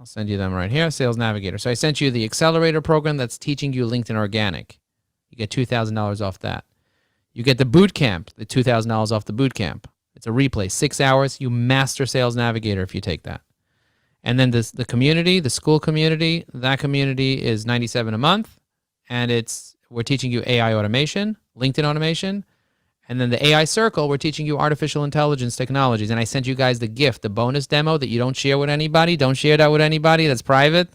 I'll send you them right here, Sales Navigator. So I sent you the Accelerator program that's teaching you LinkedIn Organic. You get $2,000 off that. You get the Bootcamp, the $2,000 off the Bootcamp. It's a replay, 6 hours. You master Sales Navigator if you take that. And then the community, the school community, that community is $97 a month. And we're teaching you AI automation, LinkedIn automation. And then the AI Circle, we're teaching you artificial intelligence technologies. And I sent you guys the gift, the bonus demo that you don't share with anybody. Don't share that with anybody. That's private.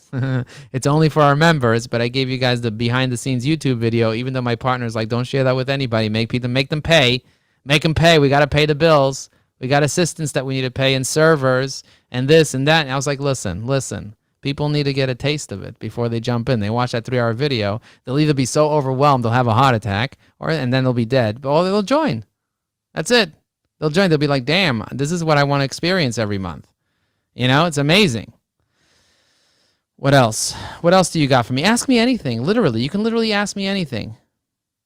It's only for our members. But I gave you guys the behind-the-scenes YouTube video, even though my partner's like, don't share that with anybody. Make them pay. Make them pay. We got to pay the bills. We got assistants that we need to pay and servers and this and that. And I was like, listen. People need to get a taste of it before they jump in. They watch that 3-hour video. They'll either be so overwhelmed they'll have a heart attack, and then they'll be dead. Or they'll join. That's it. They'll join. They'll be like, damn, this is what I want to experience every month. It's amazing. What else? What else do you got for me? Ask me anything. Literally. You can literally ask me anything.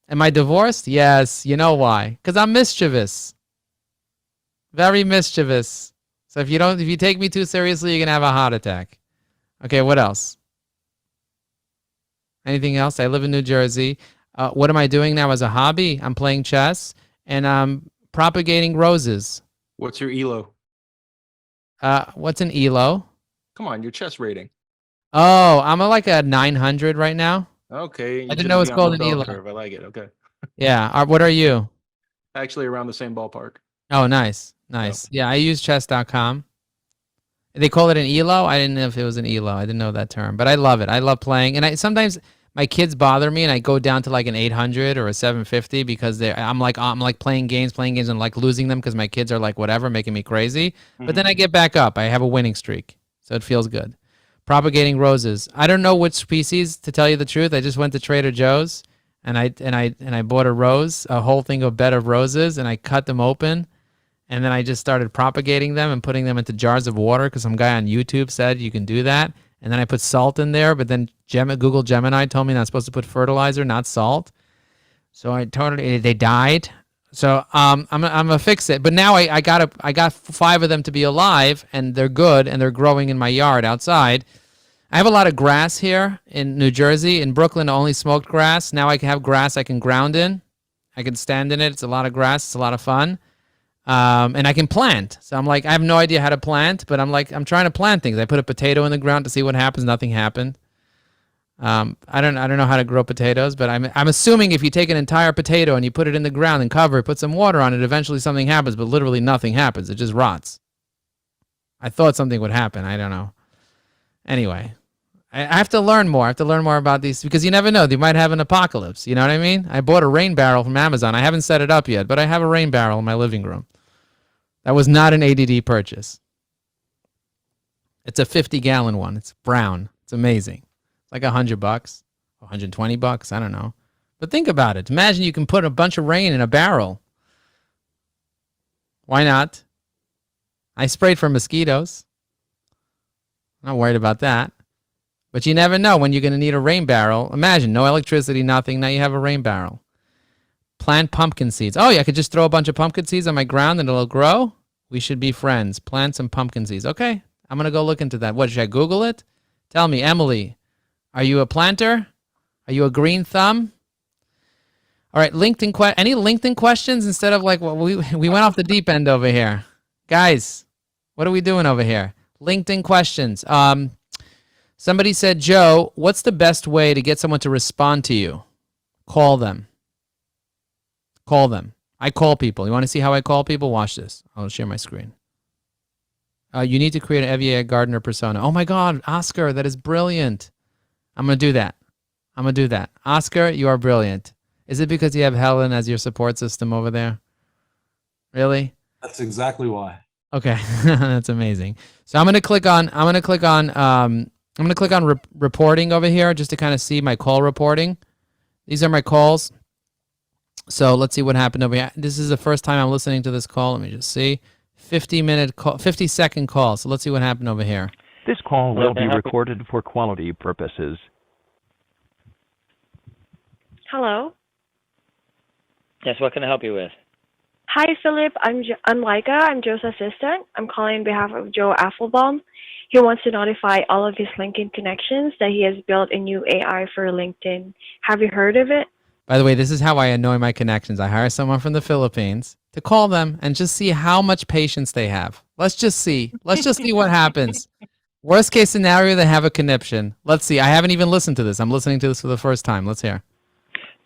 Am I divorced? Yes. You know why? Because I'm mischievous. Very mischievous. So if you take me too seriously, you're going to have a heart attack. Okay, what else? Anything else? I live in New Jersey. What am I doing now as a hobby? I'm playing chess and I'm propagating roses. What's your elo? What's an elo? Come on, your chess rating. Oh, I'm like a 900 right now. Okay. I didn't know it's called an elo. Curve. I like it. Okay. Yeah. What are you? Actually, around the same ballpark. Oh, nice. Yeah, I use chess.com. They call it an elo. I didn't know if it was an elo. I didn't know that term, but I love it. I love playing, and sometimes my kids bother me, and I go down to like an 800 or a 750 because I'm like playing games, and like losing them because my kids are like whatever, making me crazy. Mm-hmm. But then I get back up. I have a winning streak, so it feels good. Propagating roses. I don't know which species, to tell you the truth. I just went to Trader Joe's and I bought a whole thing of bed of roses, and I cut them open. And then I just started propagating them and putting them into jars of water because some guy on YouTube said you can do that. And then I put salt in there, but then Google Gemini told me I'm not supposed to put fertilizer, not salt. So they died. So I'm gonna fix it. But now I got 5 of them to be alive, and they're good, and they're growing in my yard outside. I have a lot of grass here in New Jersey. In Brooklyn, I only smoked grass. Now I can have grass I can ground in. I can stand in it. It's a lot of grass. It's a lot of fun. And I can plant. So I'm like, I have no idea how to plant, but I'm trying to plant things. I put a potato in the ground to see what happens. Nothing happened. I don't know how to grow potatoes, but I'm assuming if you take an entire potato and you put it in the ground and cover it, put some water on it, eventually something happens, but literally nothing happens. It just rots. I thought something would happen. I don't know. Anyway, I have to learn more. I have to learn more about these because you never know. They might have an apocalypse. You know what I mean? I bought a rain barrel from Amazon. I haven't set it up yet, but I have a rain barrel in my living room. That was not an ADD purchase. It's a 50-gallon one. It's brown. It's amazing. It's like $100, $120. I don't know. But think about it. Imagine you can put a bunch of rain in a barrel. Why not? I sprayed for mosquitoes. I'm not worried about that. But you never know when you're going to need a rain barrel. Imagine, no electricity, nothing. Now you have a rain barrel. Plant pumpkin seeds. Oh, yeah, I could just throw a bunch of pumpkin seeds on my ground and it'll grow? We should be friends. Plant some pumpkin seeds. Okay, I'm going to go look into that. What, should I Google it? Tell me, Emily, are you a planter? Are you a green thumb? All right, any LinkedIn questions instead of like, well, we went off the deep end over here. Guys, what are we doing over here? LinkedIn questions. Somebody said, Joe, what's the best way to get someone to respond to you? Call them. Call them. I call people. You want to see how I call people? Watch this. I'll share my screen. You need to create an EvyAI gardener persona. Oh my God, Oscar, that is brilliant. I'm going to do that. Oscar, you are brilliant. Is it because you have Helen as your support system over there? Really? That's exactly why. Okay, that's amazing. So I'm gonna click on reporting over here just to kind of see my call reporting. These are my calls. So let's see what happened over here. This is the first time I'm listening to this call. Let me just see. 50-minute call, 50-second call. So let's see what happened over here. This call will be recorded for quality purposes. Hello. Yes, what can I help you with? Hi, Philip. I'm Laika. I'm Joe's assistant. I'm calling on behalf of Joe Apfelbaum. He wants to notify all of his LinkedIn connections that he has built a new AI for LinkedIn. Have you heard of it? By the way, this is how I annoy my connections. I hire someone from the Philippines to call them and just see how much patience they have. Let's just see. Let's just see what happens. Worst case scenario, they have a conniption. Let's see. I haven't even listened to this. I'm listening to this for the first time. Let's hear.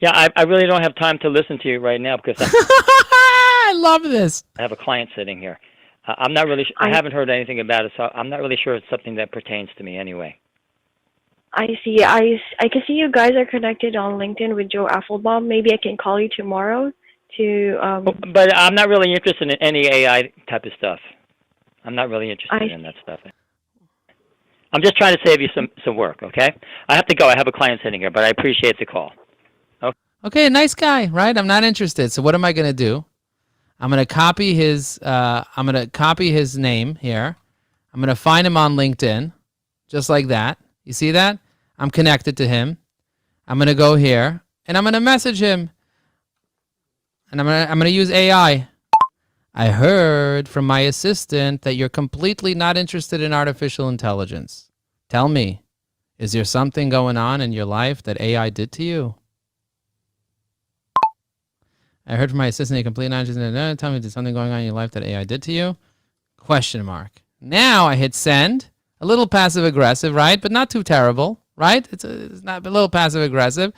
Yeah, I really don't have time to listen to you right now because I love this. I have a client sitting here. I'm not really. I haven't heard anything about it, so I'm not really sure it's something that pertains to me anyway. I see. I can see you guys are connected on LinkedIn with Joe Apfelbaum. Maybe I can call you tomorrow to. But I'm not really interested in any AI type of stuff. I'm not really interested in that stuff. I'm just trying to save you some work, okay? I have to go. I have a client sitting here, but I appreciate the call. Okay, nice guy, right? I'm not interested. So what am I going to do? I'm going to copy his name here. I'm going to find him on LinkedIn, just like that. You see that? I'm connected to him. I'm going to go here and I'm going to message him. And I'm going to use AI. I heard from my assistant that you're completely not interested in artificial intelligence. Tell me, is there something going on in your life that AI did to you? I heard from my assistant you're completely not interested in Tell me, there's something going on in your life that AI did to you? Question mark. Now I hit send. A little passive aggressive, right? But not too terrible, right? It's not a little passive aggressive.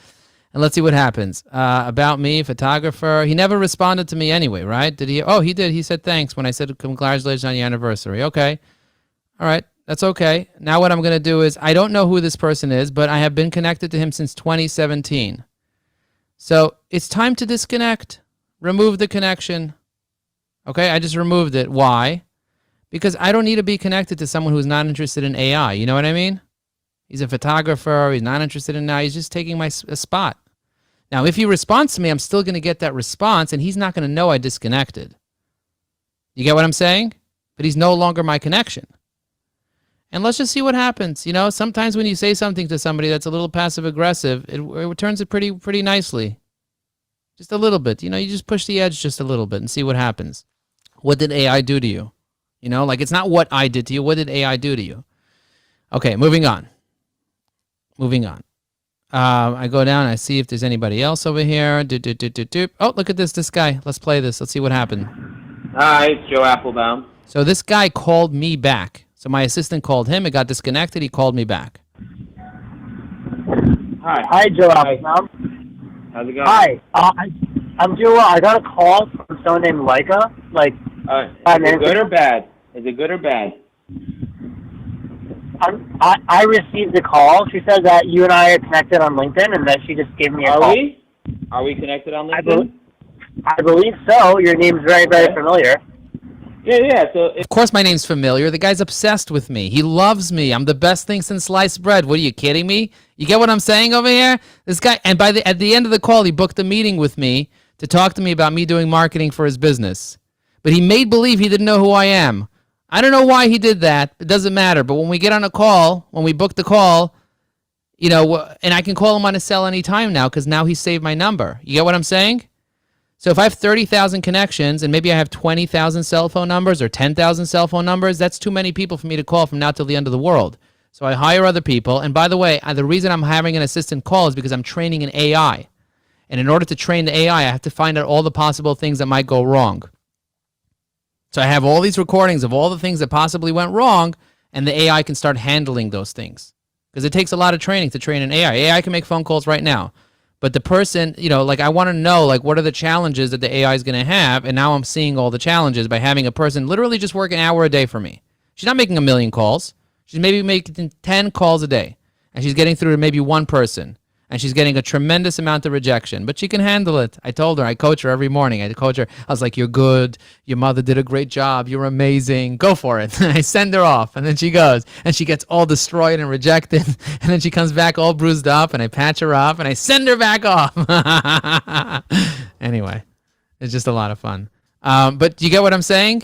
And let's see what happens. About me, photographer. He never responded to me anyway, right? Did he? Oh, he did. He said thanks when I said congratulations on your anniversary. Okay. All right. That's okay. Now what I'm going to do is, I don't know who this person is, but I have been connected to him since 2017. So it's time to disconnect. Remove the connection. Okay, I just removed it. Why? Because I don't need to be connected to someone who's not interested in AI. You know what I mean? He's a photographer. He's not interested in AI. He's just taking my spot. Now, if he responds to me, I'm still going to get that response, and he's not going to know I disconnected. You get what I'm saying? But he's no longer my connection. And let's just see what happens. You know, sometimes when you say something to somebody that's a little passive aggressive, it turns it pretty nicely. Just a little bit. You know, you just push the edge just a little bit and see what happens. What did AI do to you? You know, like it's not what I did to you. What did AI do to you? Okay, moving on. Moving on. I go down and I see if there's anybody else over here. Oh, look at this guy. Let's play this. Let's see what happened. Hi, it's Joe Apfelbaum. So this guy called me back. So my assistant called him. It got disconnected. He called me back. Hi, Joe Apfelbaum. How's it going? Hi, I'm doing well. I got a call from someone named Laika. Like, is it good or bad? Is it good or bad? I received a call. She said that you and I are connected on LinkedIn, and that she just gave me a call. Are we connected on LinkedIn? I believe so. Your name's very, very familiar. Yeah. So of course my name's familiar. The guy's obsessed with me. He loves me. I'm the best thing since sliced bread. What, are you kidding me? You get what I'm saying over here? This guy, and at the end of the call, he booked a meeting with me to talk to me about me doing marketing for his business. But he made believe he didn't know who I am. I don't know why he did that. It doesn't matter. But when we get on a call, when we book the call, you know, and I can call him on his cell anytime now because now he saved my number. You get what I'm saying? So if I have 30,000 connections and maybe I have 20,000 cell phone numbers or 10,000 cell phone numbers, that's too many people for me to call from now till the end of the world. So I hire other people. And by the way, the reason I'm having an assistant call is because I'm training an AI. And in order to train the AI, I have to find out all the possible things that might go wrong. So I have all these recordings of all the things that possibly went wrong, and the AI can start handling those things. Because it takes a lot of training to train an AI. AI can make phone calls right now. But the person, you know, like I want to know, like, what are the challenges that the AI is going to have? And now I'm seeing all the challenges by having a person literally just work an hour a day for me. She's not making 1 million calls. She's maybe making 10 calls a day. And she's getting through to maybe one person. and she's getting a tremendous amount of rejection, but she can handle it. I told her, I coach her every morning. I coach her. I was like, you're good. Your mother did a great job. You're amazing. Go for it. I send her off, and then she goes, and she gets all destroyed and rejected, and then she comes back all bruised up, and I patch her up, and I send her back off. Anyway, it's just a lot of fun. But do you get what I'm saying?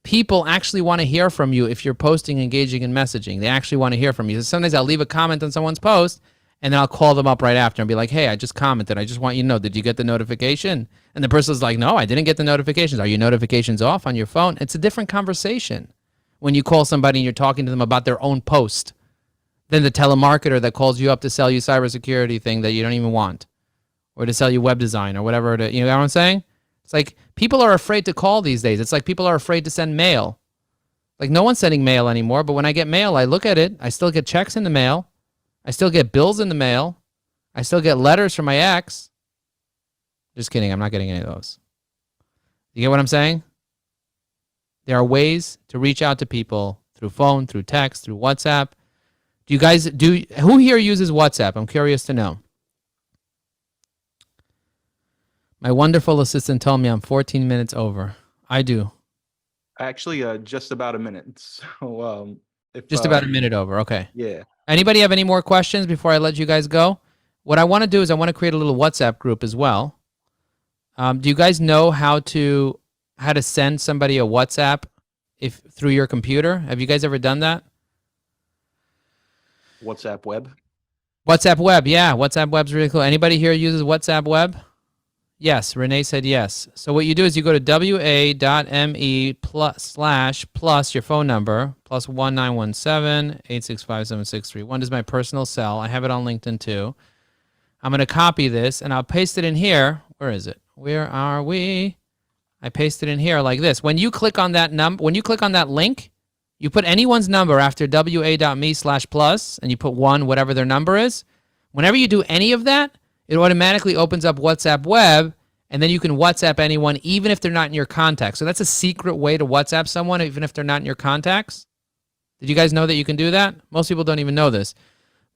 People actually want to hear from you if you're posting, engaging, and messaging. They actually want to hear from you. So sometimes I'll leave a comment on someone's post, and then I'll call them up right after and be like, hey, I just commented. I just want you to know, did you get the notification? And the person's like, no, I didn't get the notifications. Are your notifications off on your phone? It's a different conversation when you call somebody and you're talking to them about their own post than the telemarketer that calls you up to sell you cybersecurity thing that you don't even want, or to sell you web design or whatever. You know what I'm saying? It's like people are afraid to call these days. It's like people are afraid to send mail. Like no one's sending mail anymore, but when I get mail, I look at it. I still get checks in the mail. I still get bills in the mail. I still get letters from my ex. Just kidding. I'm not getting any of those. You get what I'm saying? There are ways to reach out to people through phone, through text, through WhatsApp. Who here uses WhatsApp? I'm curious to know. My wonderful assistant told me I'm 14 minutes over. I do. Actually, just about a minute. So, if Just about a minute over. Okay. Yeah. Anybody have any more questions before I let you guys go? What I want to do is I want to create a little WhatsApp group as well. Do you guys know how to send somebody a WhatsApp through your computer? Have you guys ever done that? WhatsApp web. WhatsApp web, yeah. WhatsApp web's really cool. Anybody here uses WhatsApp web? Yes, Renee said yes. So what you do is you go to wa.me/plus your phone number, plus 1-917-865-7631 is my personal cell. I have it on LinkedIn too. I'm going to copy this and I'll paste it in here. Where is it? Where are we? I paste it in here like this. When you click on that link, you put anyone's number after wa.me/plus and you put 1, whatever their number is. Whenever you do any of that, it automatically opens up WhatsApp web, and then you can WhatsApp anyone even if they're not in your contacts. So that's a secret way to WhatsApp someone even if they're not in your contacts. Did you guys know that you can do that? Most people don't even know this.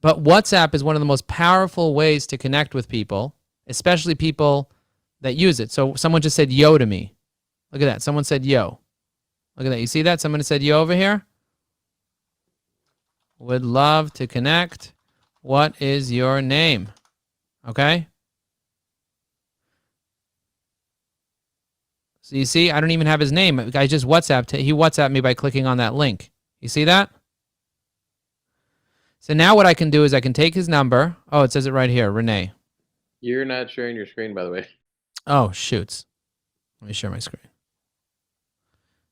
But WhatsApp is one of the most powerful ways to connect with people, especially people that use it. So someone just said yo to me. Look at that. Someone said yo. Look at that. You see that? Someone said yo over here. Would love to connect. What is your name? Okay? So you see, I don't even have his name. I just WhatsApped. He WhatsApped me by clicking on that link. You see that? So now what I can do is I can take his number. Oh, it says it right here, Renee. You're not sharing your screen, by the way. Oh, shoots. Let me share my screen.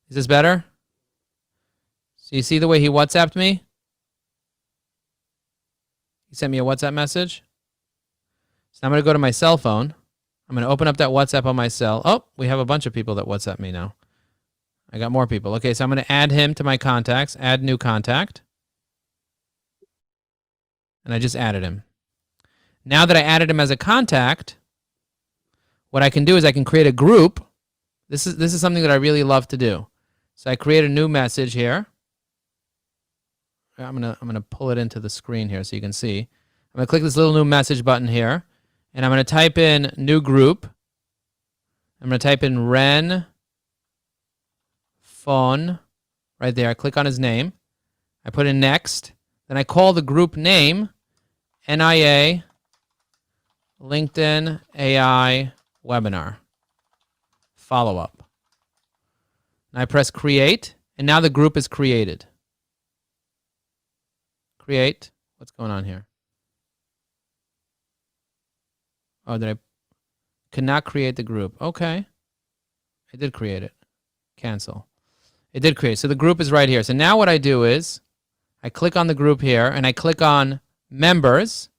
Is this better? So you see the way he WhatsApped me? He sent me a WhatsApp message. So I'm going to go to my cell phone. I'm going to open up that WhatsApp on my cell. Oh, we have a bunch of people that WhatsApp me now. I got more people. Okay, so I'm going to add him to my contacts. Add new contact. And I just added him. Now that I added him as a contact, what I can do is I can create a group. This is something that I really love to do. So I create a new message here. I'm gonna pull it into the screen here so you can see. I'm gonna click this little new message button here, and I'm gonna type in new group. I'm gonna type in Ren Phone right there. I click on his name. I put in next. Then I call the group name NIA LinkedIn AI webinar follow up. And I press create, and now the group is created. Create. What's going on here? Oh, cannot create the group. Okay. I did create it. Cancel. It did create. So the group is right here. So now what I do is I click on the group here and I click on members.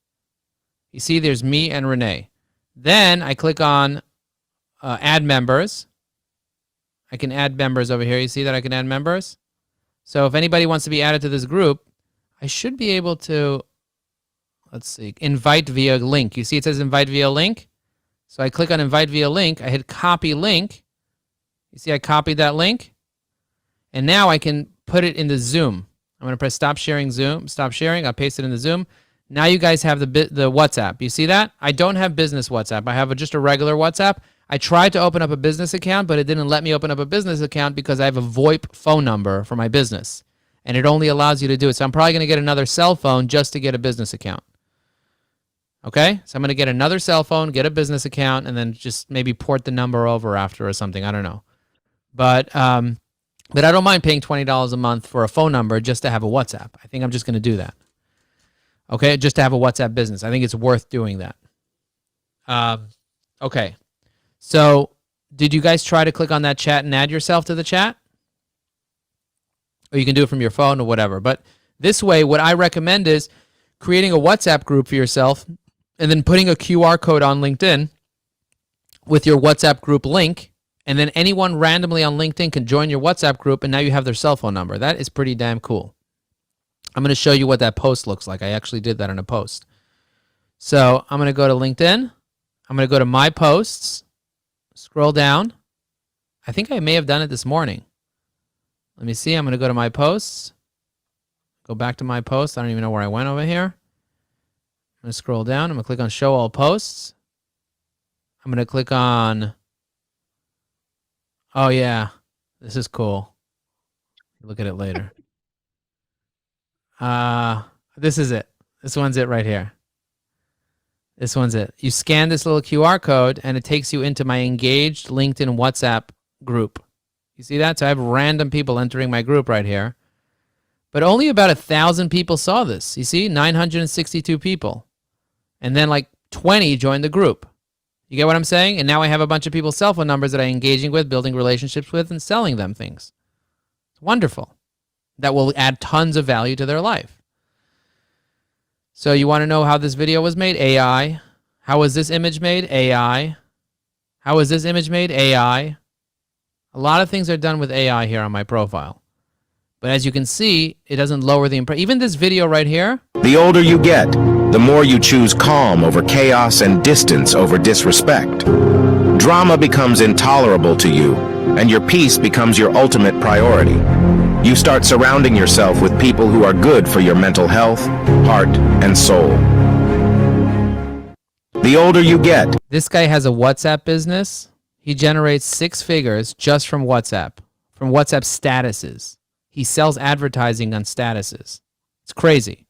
You see there's me and Renee. Then I click on add members. I can add members over here. You see that I can add members? So if anybody wants to be added to this group, I should be able to, let's see, invite via link. You see it says invite via link? So I click on invite via link. I hit copy link. You see I copied that link? And now I can put it in the Zoom. I'm going to press stop sharing Zoom. Stop sharing. I'll paste it in the Zoom. Now you guys have the WhatsApp. You see that? I don't have business WhatsApp. I have just a regular WhatsApp. I tried to open up a business account, but it didn't let me open up a business account because I have a VoIP phone number for my business, and it only allows you to do it. So I'm probably going to get another cell phone just to get a business account. Okay? So I'm going to get another cell phone, get a business account, and then just maybe port the number over after or something. I don't know. But I don't mind paying $20 a month for a phone number just to have a WhatsApp. I think I'm just going to do that. Okay? Just to have a WhatsApp business. I think it's worth doing that. Okay. So did you guys try to click on that chat and add yourself to the chat? Or you can do it from your phone or whatever. But this way, what I recommend is creating a WhatsApp group for yourself and then putting a QR code on LinkedIn with your WhatsApp group link. And then anyone randomly on LinkedIn can join your WhatsApp group, and now you have their cell phone number. That is pretty damn cool. I'm going to show you what that post looks like. I actually did that in a post. So I'm going to go to LinkedIn. I'm going to go to My Posts. Scroll down. I think I may have done it this morning. Let me see. I'm going to go to My Posts. Go back to My Posts. I don't even know where I went over here. I'm going to scroll down. I'm going to click on Show All Posts. I'm going to click on... Oh, yeah. This is cool. Look at it later. This is it. This one's it right here. This one's it. You scan this little QR code, and it takes you into my engaged LinkedIn WhatsApp group. You see that? So I have random people entering my group right here. But only about 1,000 people saw this. You see? 962 people. And then like 20 joined the group. You get what I'm saying? And now I have a bunch of people's cell phone numbers that I'm engaging with, building relationships with, and selling them things. It's wonderful. That will add tons of value to their life. So you want to know how this video was made? AI. How was this image made? AI. How was this image made? AI. A lot of things are done with AI here on my profile. But as you can see, it doesn't lower the impression. Even this video right here. The older you get, the more you choose calm over chaos and distance over disrespect. Drama becomes intolerable to you, and your peace becomes your ultimate priority. You start surrounding yourself with people who are good for your mental health, heart, and soul. The older you get. This guy has a WhatsApp business. He generates 6 figures just from WhatsApp statuses. He sells advertising on statuses. It's crazy.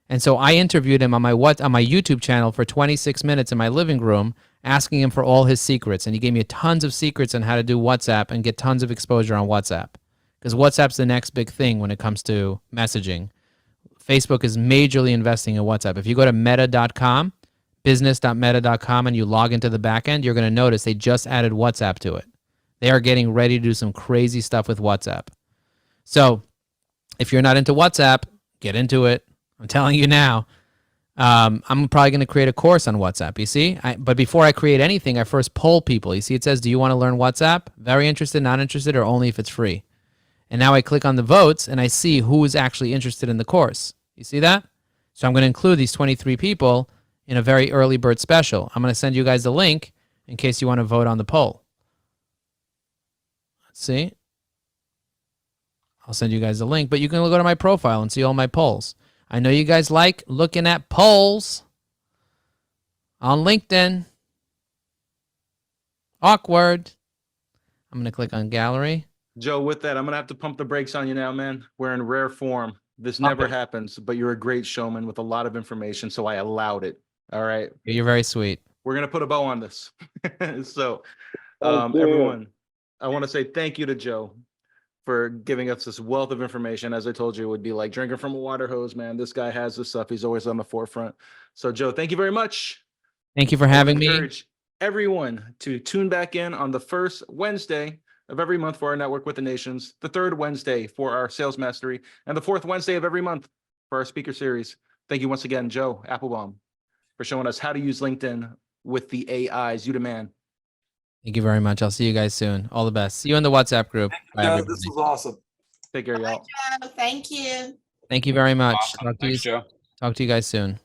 And so I interviewed him on my YouTube channel for 26 minutes in my living room, asking him for all his secrets. And he gave me tons of secrets on how to do WhatsApp and get tons of exposure on WhatsApp. Because WhatsApp's the next big thing when it comes to messaging. Facebook is majorly investing in WhatsApp. If you go to meta.com, business.meta.com, and you log into the backend, you're going to notice they just added WhatsApp to it. They are getting ready to do some crazy stuff with WhatsApp. So if you're not into WhatsApp, get into it. I'm telling you now. I'm probably going to create a course on WhatsApp, you see? But before I create anything, I first poll people. You see it says, do you want to learn WhatsApp? Very interested, not interested, or only if it's free? And now I click on the votes, and I see who is actually interested in the course. You see that? So I'm going to include these 23 people in a very early bird special. I'm going to send you guys the link in case you want to vote on the poll. Let's see. I'll send you guys the link, but you can go to my profile and see all my polls. I know you guys like looking at polls on LinkedIn. Awkward. I'm going to click on gallery. Joe, with that, I'm going to have to pump the brakes on you now, man. We're in rare form. This never happens, but you're a great showman with a lot of information, so I allowed it. All right. You're very sweet. We're going to put a bow on this. So, everyone, I want to say thank you to Joe for giving us this wealth of information. As I told you, it would be like drinking from a water hose, man. This guy has this stuff. He's always on the forefront. So, Joe, thank you very much. Thank you for having me. Encourage everyone to tune back in on the first Wednesday of every month for our Network with the Nations, the third Wednesday for our Sales Mastery, and the fourth Wednesday of every month for our speaker series. Thank you once again, Joe Apfelbaum, for showing us how to use LinkedIn with the AIs. You the man. Thank you very much. I'll see you guys soon. All the best. See you in the WhatsApp group. Bye, Yeah, everybody. this was awesome. Take care, y'all. Thank you. Thank you very much. Awesome. Thanks, Joe. Talk to you guys soon.